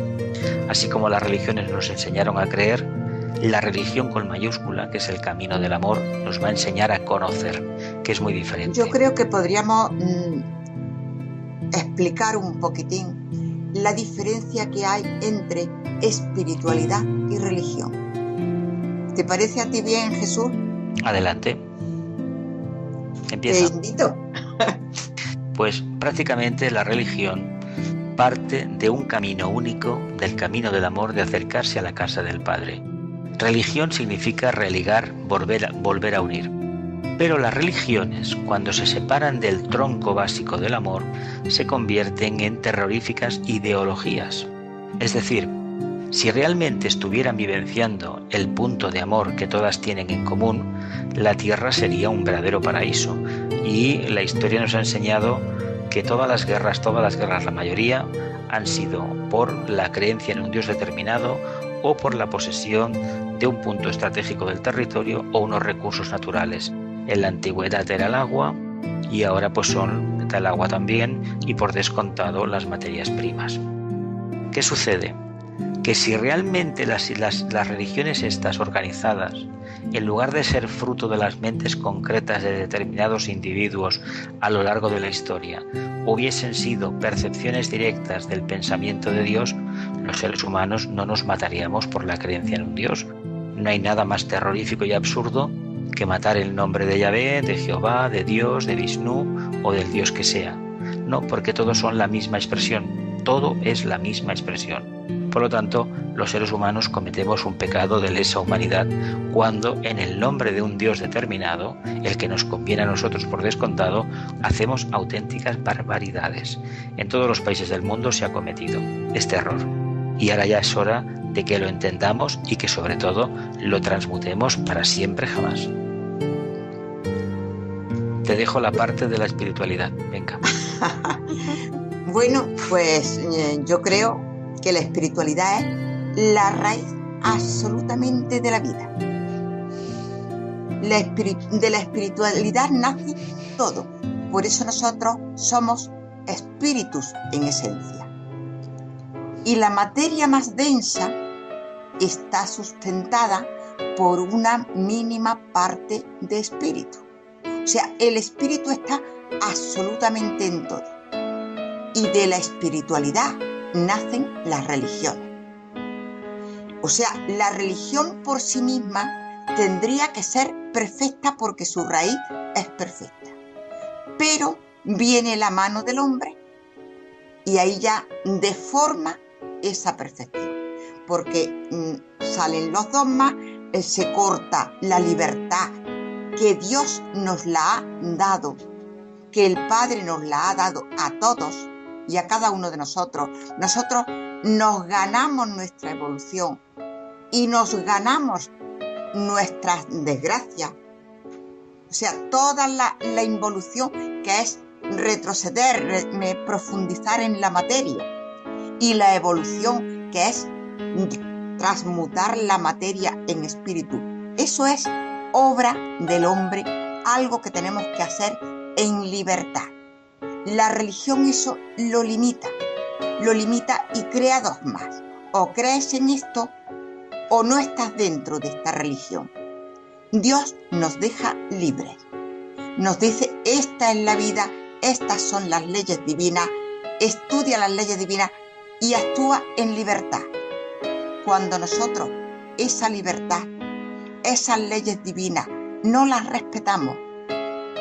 Speaker 4: Así como las religiones nos enseñaron a creer, la religión con mayúscula, que es el camino del amor, nos va a enseñar a conocer, que es muy diferente.
Speaker 3: Yo creo que podríamos explicar un poquitín la diferencia que hay entre espiritualidad y religión. ¿Te parece a ti bien, Jesús?
Speaker 4: Adelante. Empieza.
Speaker 3: Te invito.
Speaker 4: Pues prácticamente la religión parte de un camino único, del camino del amor, de acercarse a la casa del Padre. Religión significa religar, volver a unir. Pero las religiones, cuando se separan del tronco básico del amor, se convierten en terroríficas ideologías. Es decir, si realmente estuvieran vivenciando el punto de amor que todas tienen en común, la tierra sería un verdadero paraíso. Y la historia nos ha enseñado que todas las guerras, la mayoría, han sido por la creencia en un Dios determinado o por la posesión de un punto estratégico del territorio o unos recursos naturales. En la antigüedad era el agua y ahora pues son el agua también y por descontado las materias primas. ¿Qué sucede? Que si realmente las religiones estas organizadas, en lugar de ser fruto de las mentes concretas de determinados individuos a lo largo de la historia, hubiesen sido percepciones directas del pensamiento de Dios, los seres humanos no nos mataríamos por la creencia en un Dios. No hay nada más terrorífico y absurdo que matar el nombre de Yahvé, de Jehová, de Dios, de Vishnu o del Dios que sea. No, porque todos son la misma expresión, todo es la misma expresión. Por lo tanto, los seres humanos cometemos un pecado de lesa humanidad cuando en el nombre de un Dios determinado, el que nos conviene a nosotros por descontado, hacemos auténticas barbaridades. En todos los países del mundo se ha cometido este error. Y ahora ya es hora de que lo entendamos y que sobre todo lo transmutemos para siempre jamás. Te dejo la parte de la espiritualidad. Venga.
Speaker 3: Bueno, pues yo creo que la espiritualidad es la raíz absolutamente de la vida. De la espiritualidad nace todo. Por eso nosotros somos espíritus en esencia. Y la materia más densa está sustentada por una mínima parte de espíritu. O sea, el espíritu está absolutamente en todo. Y de la espiritualidad nacen las religiones. O sea, la religión por sí misma tendría que ser perfecta porque su raíz es perfecta. Pero viene la mano del hombre y ahí ya deforma esa perfección. Porque salen los dogmas, se corta la libertad que Dios nos la ha dado, que el Padre nos la ha dado a todos y a cada uno de nosotros. Nosotros nos ganamos nuestra evolución y nos ganamos nuestras desgracias. O sea, toda la involución que es retroceder, profundizar en la materia, y la evolución que es transmutar la materia en espíritu. Eso es obra del hombre, algo que tenemos que hacer en libertad. La religión eso lo limita y crea dogmas. O crees en esto o no estás dentro de esta religión. Dios nos deja libres. Nos dice, esta es la vida, estas son las leyes divinas, estudia las leyes divinas y actúa en libertad. Cuando nosotros esa libertad, esas leyes divinas, no las respetamos,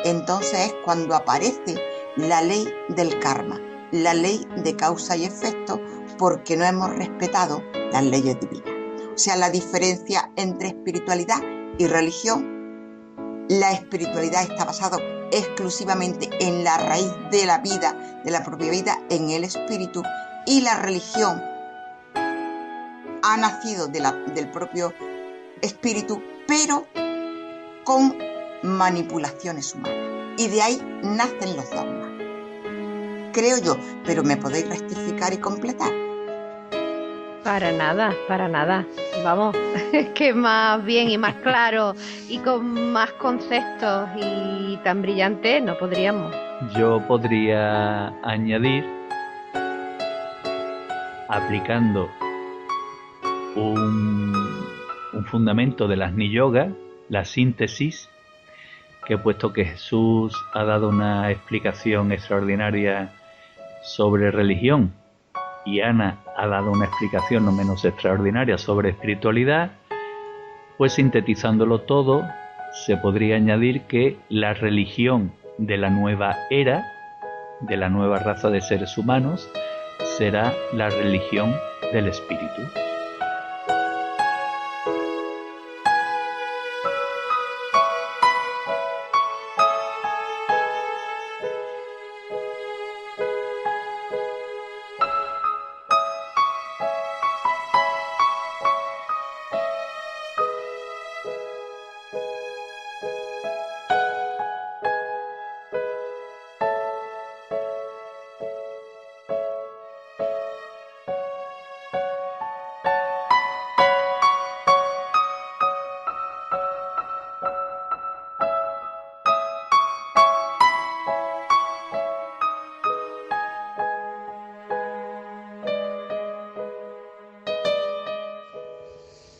Speaker 3: entonces es cuando aparece la ley del karma, la ley de causa y efecto, porque no hemos respetado las leyes divinas. O sea, la diferencia entre espiritualidad y religión, la espiritualidad está basada exclusivamente en la raíz de la vida, de la propia vida, en el espíritu, y la religión ha nacido del propio espíritu, pero con manipulaciones humanas. Y de ahí nacen los dogmas. Creo yo, pero me podéis rectificar y completar.
Speaker 1: Para nada. Vamos, es que más bien y más claro y con más conceptos y tan brillante no podríamos.
Speaker 2: Yo podría añadir, aplicando un fundamento de las Ni Yoga, la síntesis, que puesto que Jesús ha dado una explicación extraordinaria sobre religión y Ana ha dado una explicación no menos extraordinaria sobre espiritualidad, pues sintetizándolo todo, se podría añadir que la religión de la nueva era, de la nueva raza de seres humanos, será la religión del espíritu.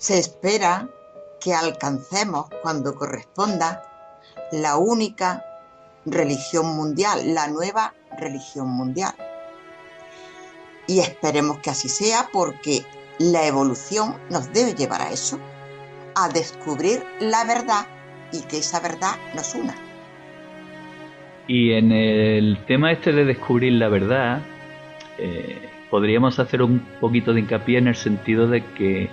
Speaker 3: Se espera que alcancemos cuando corresponda la única religión mundial, la nueva religión mundial. Y esperemos que así sea, porque la evolución nos debe llevar a eso, a descubrir la verdad y que esa verdad nos una.
Speaker 2: Y en el tema este de descubrir la verdad, podríamos hacer un poquito de hincapié en el sentido de que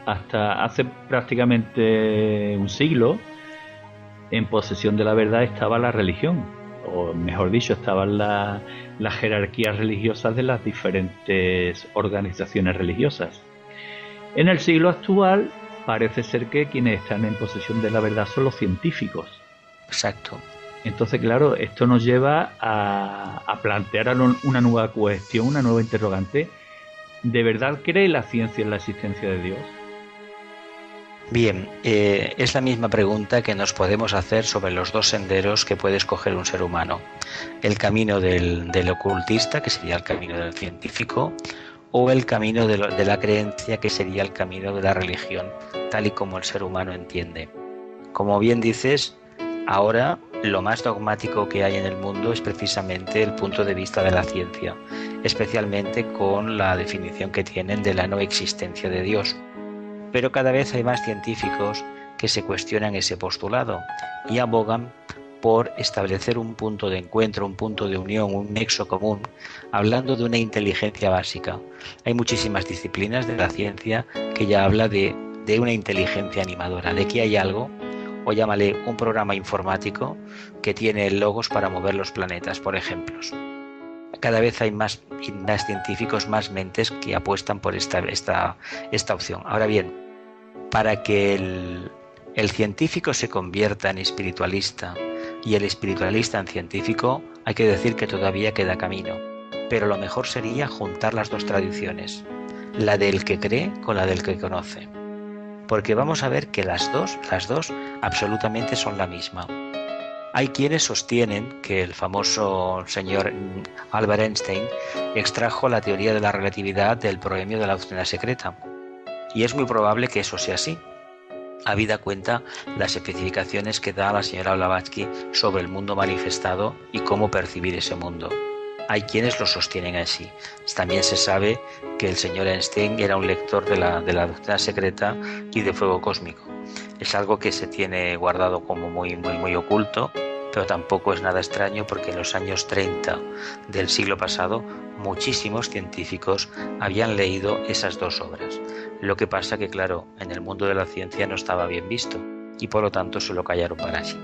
Speaker 2: hasta hace prácticamente un siglo, en posesión de la verdad estaba la religión, o mejor dicho, estaban las jerarquías religiosas de las diferentes organizaciones religiosas. En el siglo actual parece ser que quienes están en posesión de la verdad son los científicos.
Speaker 4: Exacto.
Speaker 2: Entonces, claro, esto nos lleva a plantear una nueva cuestión, una nueva interrogante. ¿De verdad cree la ciencia en la existencia de Dios?
Speaker 4: Bien, es la misma pregunta que nos podemos hacer sobre los dos senderos que puede escoger un ser humano. El camino del ocultista, que sería el camino del científico, o el camino de la creencia, que sería el camino de la religión, tal y como el ser humano entiende. Como bien dices, ahora lo más dogmático que hay en el mundo es precisamente el punto de vista de la ciencia, especialmente con la definición que tienen de la no existencia de Dios. Pero cada vez hay más científicos que se cuestionan ese postulado y abogan por establecer un punto de encuentro, un punto de unión, un nexo común, hablando de una inteligencia básica. Hay muchísimas disciplinas de la ciencia que ya habla de una inteligencia animadora, de que hay algo, o llámale un programa informático, que tiene logos para mover los planetas, por ejemplo. Cada vez hay más científicos, más mentes que apuestan por esta opción. Ahora bien, para que el científico se convierta en espiritualista y el espiritualista en científico, hay que decir que todavía queda camino. Pero lo mejor sería juntar las dos tradiciones, la del que cree con la del que conoce. Porque vamos a ver que las dos absolutamente son la misma. Hay quienes sostienen que el famoso señor Albert Einstein extrajo la teoría de la relatividad del proemio de la doctrina secreta. Y es muy probable que eso sea así, habida cuenta las especificaciones que da la señora Blavatsky sobre el mundo manifestado y cómo percibir ese mundo. Hay quienes lo sostienen así. También se sabe que el señor Einstein era un lector de la doctrina secreta y de fuego cósmico. Es algo que se tiene guardado como muy oculto, pero tampoco es nada extraño porque en los años 30 del siglo pasado muchísimos científicos habían leído esas dos obras. Lo que pasa que, claro, en el mundo de la ciencia no estaba bien visto y por lo tanto se lo callaron para sí.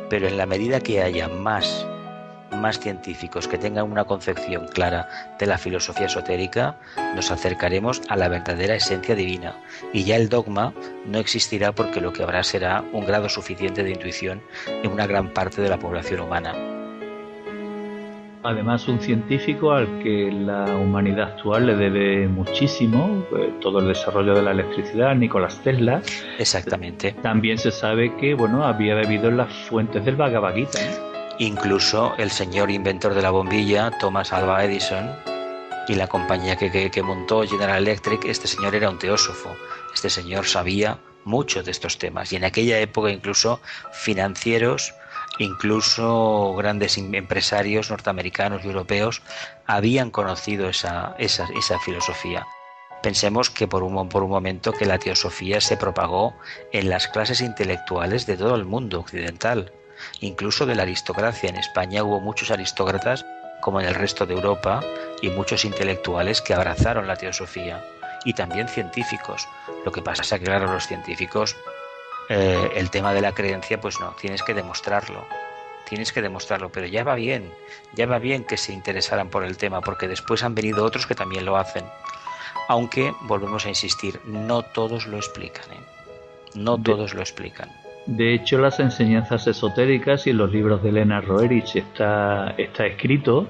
Speaker 4: Pero en la medida que haya más científicos que tengan una concepción clara de la filosofía esotérica, nos acercaremos a la verdadera esencia divina y ya el dogma no existirá, porque lo que habrá será un grado suficiente de intuición en una gran parte de la población humana.
Speaker 2: Además, un científico al que la humanidad actual le debe muchísimo, todo el desarrollo de la electricidad, Nikola Tesla.
Speaker 4: Exactamente.
Speaker 2: También se sabe que había bebido en las fuentes del Bhagavad Gita,
Speaker 4: Incluso el señor inventor de la bombilla, Thomas Alva Edison, y la compañía que montó General Electric, este señor era un teósofo. Este señor sabía mucho de estos temas y en aquella época incluso financieros, incluso grandes empresarios norteamericanos y europeos habían conocido esa filosofía. Pensemos que por un momento que la teosofía se propagó en las clases intelectuales de todo el mundo occidental, incluso de la aristocracia. En España hubo muchos aristócratas, como en el resto de Europa, y muchos intelectuales que abrazaron la teosofía, y también científicos. Lo que pasa es que, claro, los científicos, el tema de la creencia, pues no, tienes que demostrarlo, pero ya va bien que se interesaran por el tema, porque después han venido otros que también lo hacen. Aunque, volvemos a insistir, no todos lo explican, todos lo explican.
Speaker 2: De hecho, las enseñanzas esotéricas y en los libros de Elena Roerich está escrito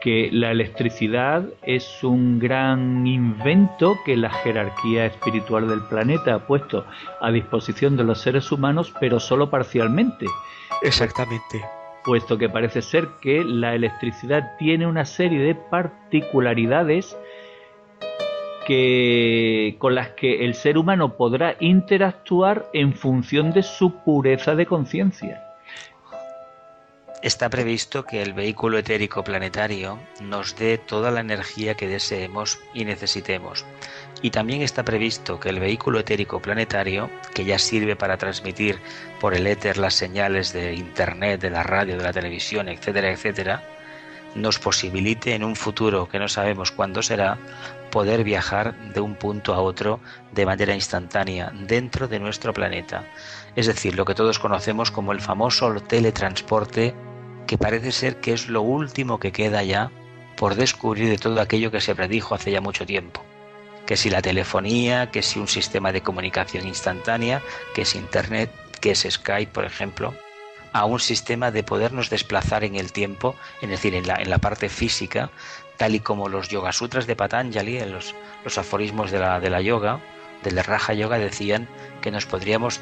Speaker 2: que la electricidad es un gran invento que la jerarquía espiritual del planeta ha puesto a disposición de los seres humanos, pero solo parcialmente.
Speaker 4: Exactamente.
Speaker 2: Puesto que parece ser que la electricidad tiene una serie de particularidades con las que el ser humano podrá interactuar en función de su pureza de conciencia.
Speaker 4: Está previsto que el vehículo etérico planetario nos dé toda la energía que deseemos y necesitemos. Y también está previsto que el vehículo etérico planetario, que ya sirve para transmitir por el éter las señales de internet, de la radio, de la televisión, etcétera, etcétera, nos posibilite en un futuro que no sabemos cuándo será, poder viajar de un punto a otro de manera instantánea dentro de nuestro planeta. Es decir, lo que todos conocemos como el famoso teletransporte, que parece ser que es lo último que queda ya por descubrir de todo aquello que se predijo hace ya mucho tiempo. Que si la telefonía, que si un sistema de comunicación instantánea, que si internet, que es Skype, por ejemplo, a un sistema de podernos desplazar en el tiempo, es decir, en la parte física, tal y como los Yoga Sutras de Patanjali, los aforismos de la yoga, del Raja Yoga, decían que podríamos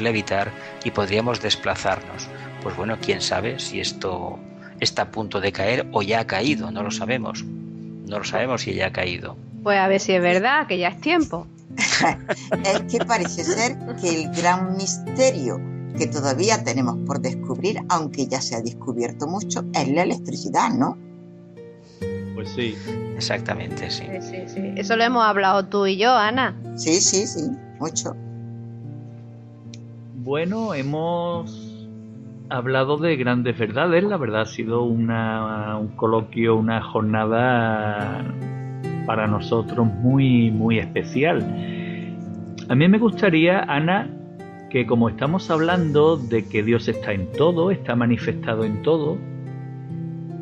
Speaker 4: levitar y podríamos desplazarnos. Pues bueno, quién sabe si esto está a punto de caer o ya ha caído, no lo sabemos. No lo sabemos si ya ha caído.
Speaker 1: Pues a ver si es verdad, que ya es tiempo.
Speaker 3: Es que parece ser que el gran misterio que todavía tenemos por descubrir, aunque ya se ha descubierto mucho, es la electricidad, ¿no?
Speaker 2: Pues sí.
Speaker 4: Exactamente, sí.
Speaker 1: Sí. Eso lo hemos hablado tú y yo, Ana.
Speaker 3: Sí, mucho.
Speaker 2: Bueno, hemos hablado de grandes verdades. La verdad ha sido un coloquio, una jornada para nosotros muy, muy especial. A mí me gustaría, Ana, que como estamos hablando de que Dios está en todo, está manifestado en todo,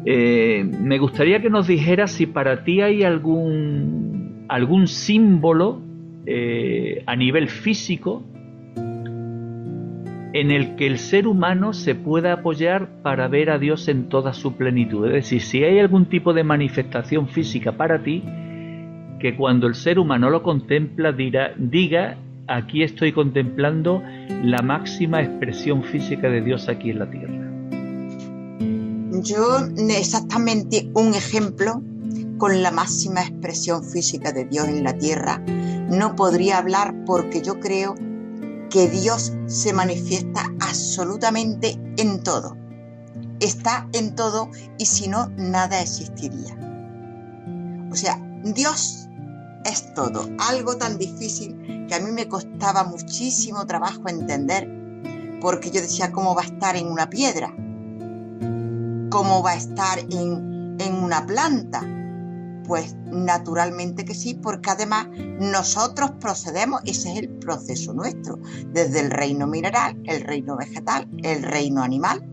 Speaker 2: me gustaría que nos dijeras si para ti hay algún símbolo a nivel físico en el que el ser humano se pueda apoyar para ver a Dios en toda su plenitud. Es decir, si hay algún tipo de manifestación física para ti, que cuando el ser humano lo contempla diga, aquí estoy contemplando la máxima expresión física de Dios aquí en la tierra.
Speaker 3: Yo exactamente un ejemplo con la máxima expresión física de Dios en la tierra no podría hablar, porque yo creo que Dios se manifiesta absolutamente en todo. Está en todo y si no, nada existiría. O sea, Dios es todo. Algo tan difícil que a mí me costaba muchísimo trabajo entender, porque yo decía, ¿cómo va a estar en una piedra? ¿Cómo va a estar en una planta? Pues naturalmente que sí, porque además nosotros procedemos, ese es el proceso nuestro, desde el reino mineral, el reino vegetal, el reino animal,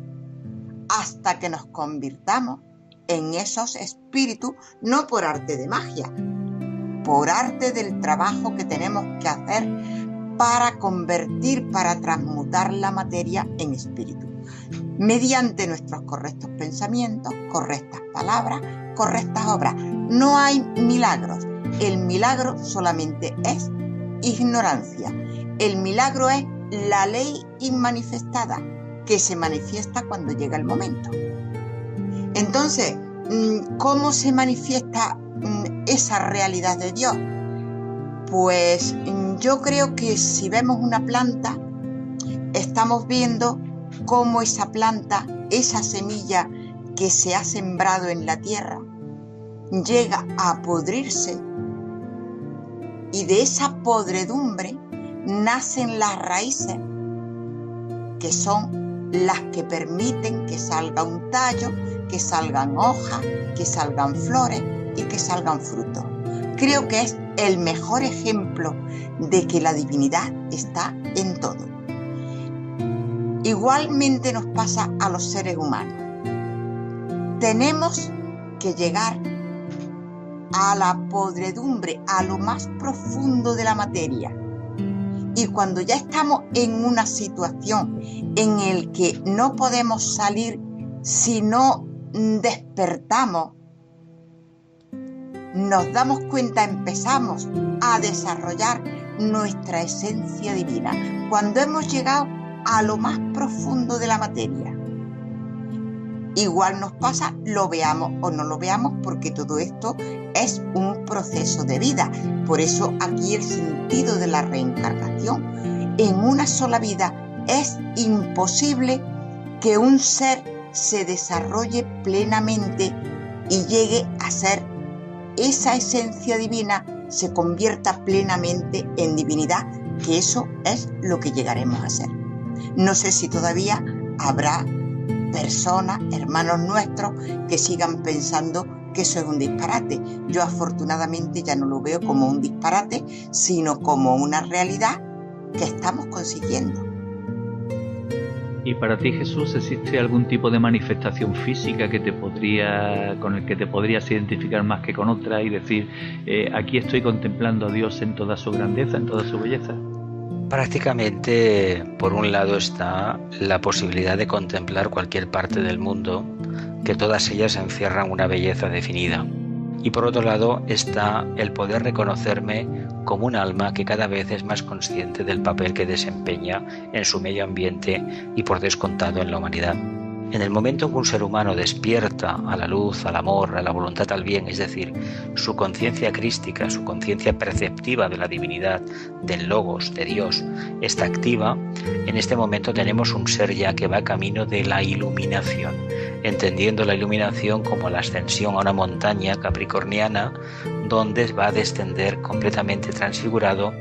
Speaker 3: hasta que nos convirtamos en esos espíritus, no por arte de magia, por arte del trabajo que tenemos que hacer para convertir, para transmutar la materia en espíritu, mediante nuestros correctos pensamientos, correctas palabras, correctas obras. No hay milagros. El milagro solamente es ignorancia. El milagro es la ley inmanifestada que se manifiesta cuando llega el momento. Entonces, ¿cómo se manifiesta esa realidad de Dios? Pues yo creo que si vemos una planta, estamos viendo cómo esa planta, esa semilla que se ha sembrado en la tierra, llega a podrirse, y de esa podredumbre nacen las raíces, que son las que permiten que salga un tallo, que salgan hojas, que salgan flores y que salgan frutos. Creo que es el mejor ejemplo de que la divinidad está en todo. Igualmente nos pasa a los seres humanos. Tenemos que llegar a la podredumbre, a lo más profundo de la materia. Y cuando ya estamos en una situación en la que no podemos salir si no despertamos, nos damos cuenta, empezamos a desarrollar nuestra esencia divina. Cuando hemos llegado a lo más profundo de la materia, igual nos pasa, lo veamos o no lo veamos, porque todo esto es un proceso de vida. Por eso aquí el sentido de la reencarnación. En una sola vida es imposible que un ser se desarrolle plenamente y llegue a ser esa esencia divina, se convierta plenamente en divinidad, que eso es lo que llegaremos a ser. No sé si todavía habrá personas, hermanos nuestros, que sigan pensando que eso es un disparate. Yo afortunadamente ya no lo veo como un disparate, sino como una realidad que estamos consiguiendo.
Speaker 2: ¿Y para ti, Jesús, existe algún tipo de manifestación física con el que te podrías identificar más que con otra y decir, aquí estoy contemplando a Dios en toda su grandeza, en toda su belleza?
Speaker 4: Prácticamente, por un lado está la posibilidad de contemplar cualquier parte del mundo, que todas ellas encierran una belleza definida. Y por otro lado está el poder reconocerme como un alma que cada vez es más consciente del papel que desempeña en su medio ambiente y por descontado en la humanidad. En el momento en que un ser humano despierta a la luz, al amor, a la voluntad al bien, es decir, su conciencia crística, su conciencia perceptiva de la divinidad, del logos, de Dios, está activa, en este momento tenemos un ser ya que va camino de la iluminación, entendiendo la iluminación como la ascensión a una montaña capricorniana donde va a descender completamente transfigurado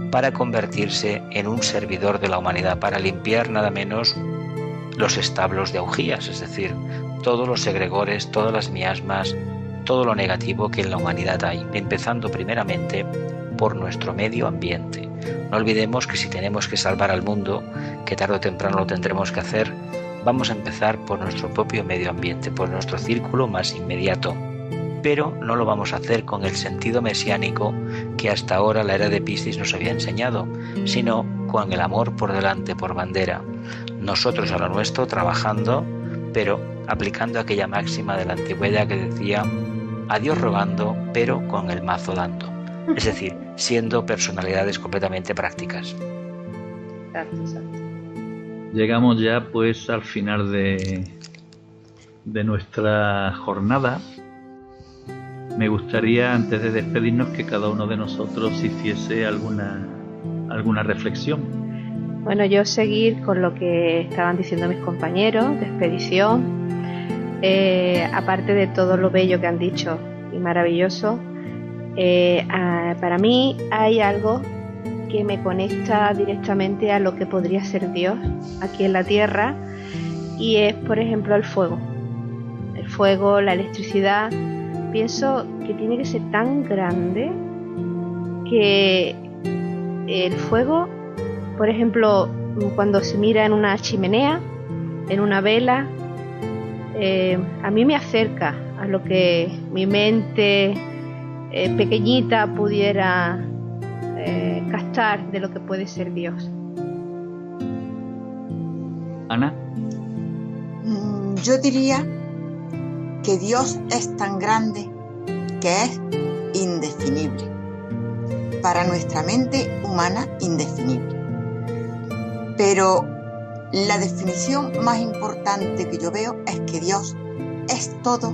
Speaker 4: para convertirse en un servidor de la humanidad, para limpiar nada menos los establos de augías, es decir, todos los egregores, todas las miasmas, todo lo negativo que en la humanidad hay, empezando primeramente por nuestro medio ambiente. No olvidemos que si tenemos que salvar al mundo, que tarde o temprano lo tendremos que hacer, vamos a empezar por nuestro propio medio ambiente, por nuestro círculo más inmediato. Pero no lo vamos a hacer con el sentido mesiánico que hasta ahora la era de Piscis nos había enseñado, sino con el amor por delante, por bandera. Nosotros a lo nuestro trabajando, pero aplicando aquella máxima de la antigüedad que decía a Dios rogando, pero con el mazo dando. Es decir, siendo personalidades completamente prácticas.
Speaker 1: Exacto.
Speaker 2: Llegamos ya pues al final de nuestra jornada. Me gustaría, antes de despedirnos, que cada uno de nosotros hiciese alguna reflexión.
Speaker 1: Bueno, yo seguir con lo que estaban diciendo mis compañeros de expedición, aparte de todo lo bello que han dicho y maravilloso, para mí hay algo que me conecta directamente a lo que podría ser Dios aquí en la tierra, y es, por ejemplo, el fuego. El fuego, la electricidad, pienso que tiene que ser tan grande que el fuego, por ejemplo, cuando se mira en una chimenea, en una vela, a mí me acerca a lo que mi mente pequeñita pudiera captar de lo que puede ser Dios.
Speaker 2: Ana.
Speaker 3: Yo diría que Dios es tan grande que es indefinible. Para nuestra mente humana, indefinible. Pero la definición más importante que yo veo es que Dios es todo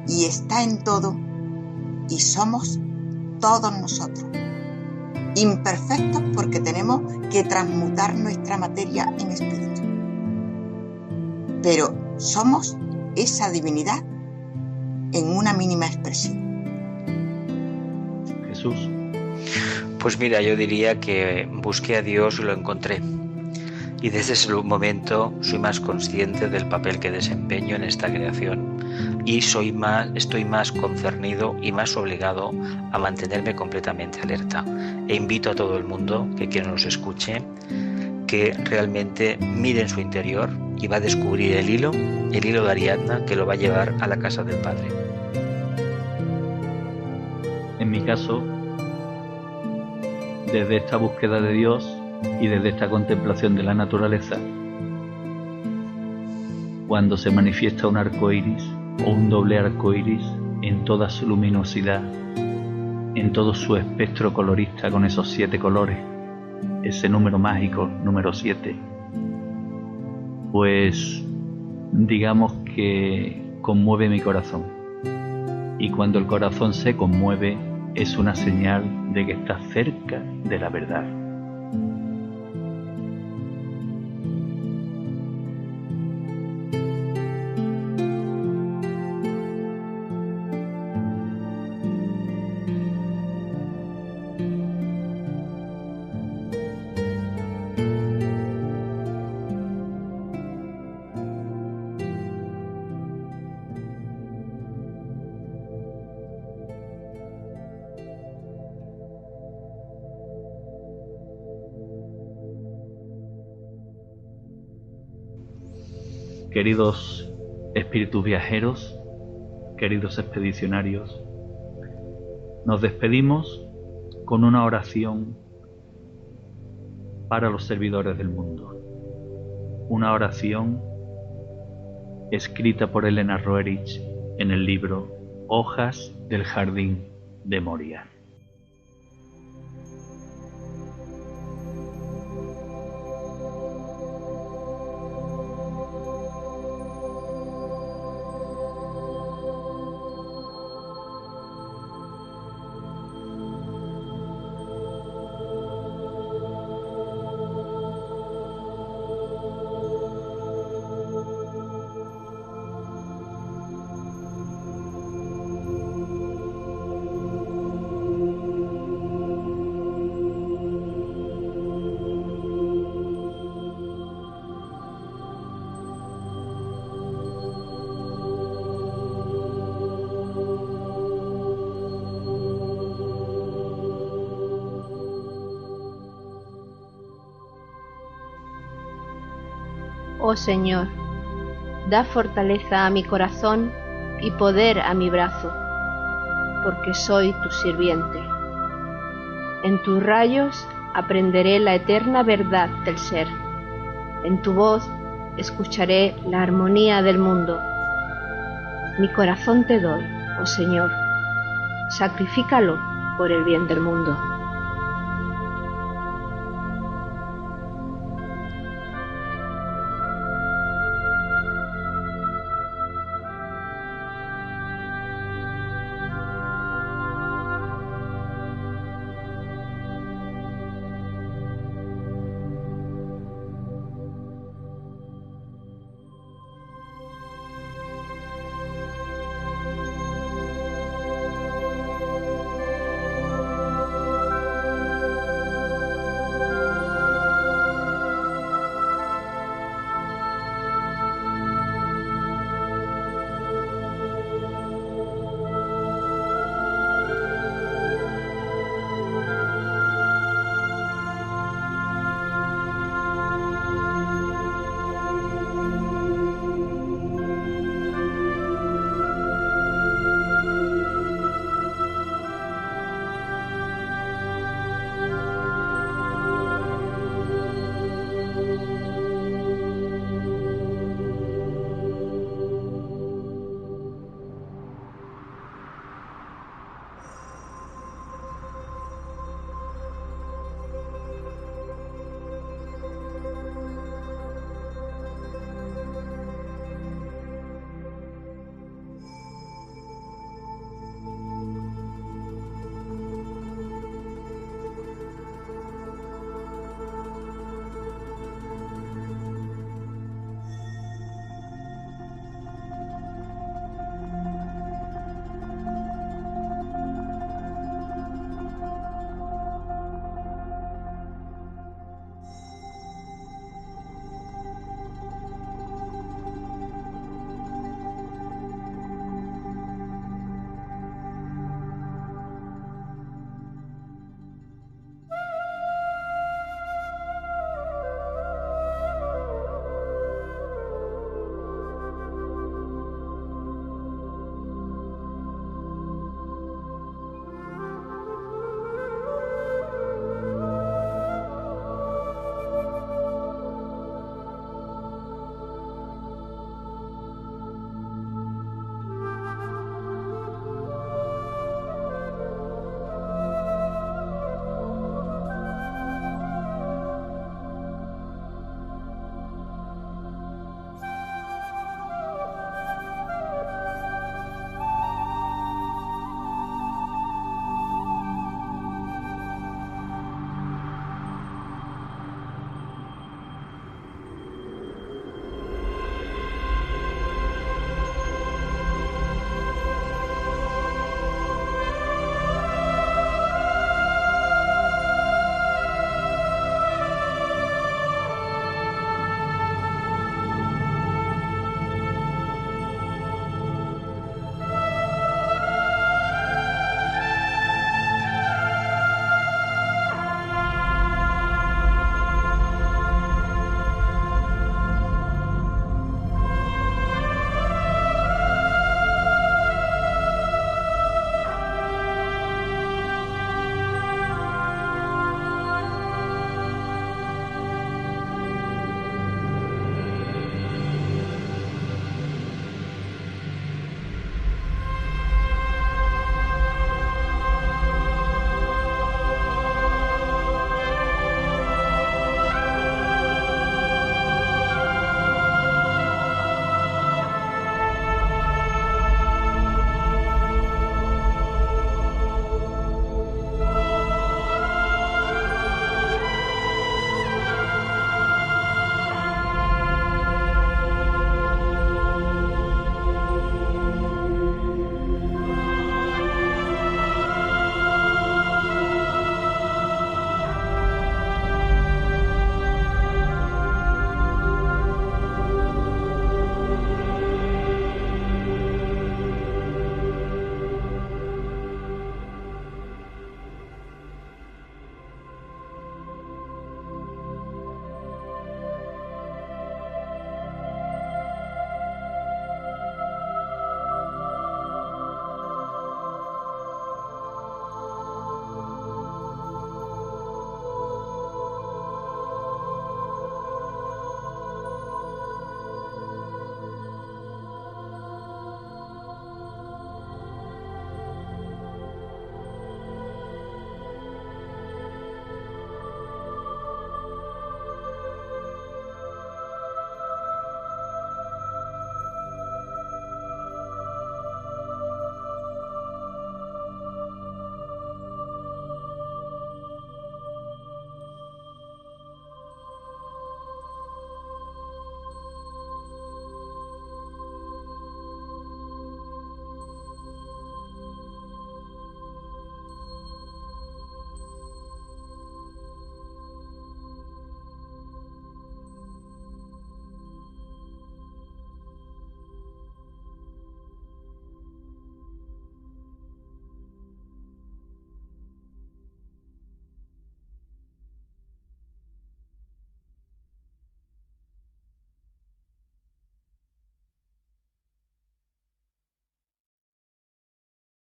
Speaker 3: y está en todo y somos todos nosotros. Imperfectos porque tenemos que transmutar nuestra materia en espíritu. Pero somos esa divinidad en una mínima expresión.
Speaker 2: Jesús.
Speaker 4: Pues mira, yo diría que busqué a Dios y lo encontré. Y desde ese momento soy más consciente del papel que desempeño en esta creación y estoy más concernido y más obligado a mantenerme completamente alerta. E invito a todo el mundo que nos escuche que realmente mire en su interior y va a descubrir el hilo de Ariadna que lo va a llevar a la casa del Padre.
Speaker 2: En mi caso, desde esta búsqueda de Dios y desde esta contemplación de la naturaleza, cuando se manifiesta un arco iris o un doble arco iris en toda su luminosidad, en todo su espectro colorista con esos 7 colores, ese número mágico, número 7, pues digamos que conmueve mi corazón. Y cuando el corazón se conmueve, es una señal de que está cerca de la verdad. Queridos espíritus viajeros, queridos expedicionarios, nos despedimos con una oración para los servidores del mundo. Una oración escrita por Elena Roerich en el libro Hojas del Jardín de Moria.
Speaker 1: Oh Señor, da fortaleza a mi corazón y poder a mi brazo, porque soy tu sirviente. En tus rayos aprenderé la eterna verdad del ser. En tu voz escucharé la armonía del mundo. Mi corazón te doy, oh Señor, sacrifícalo por el bien del mundo.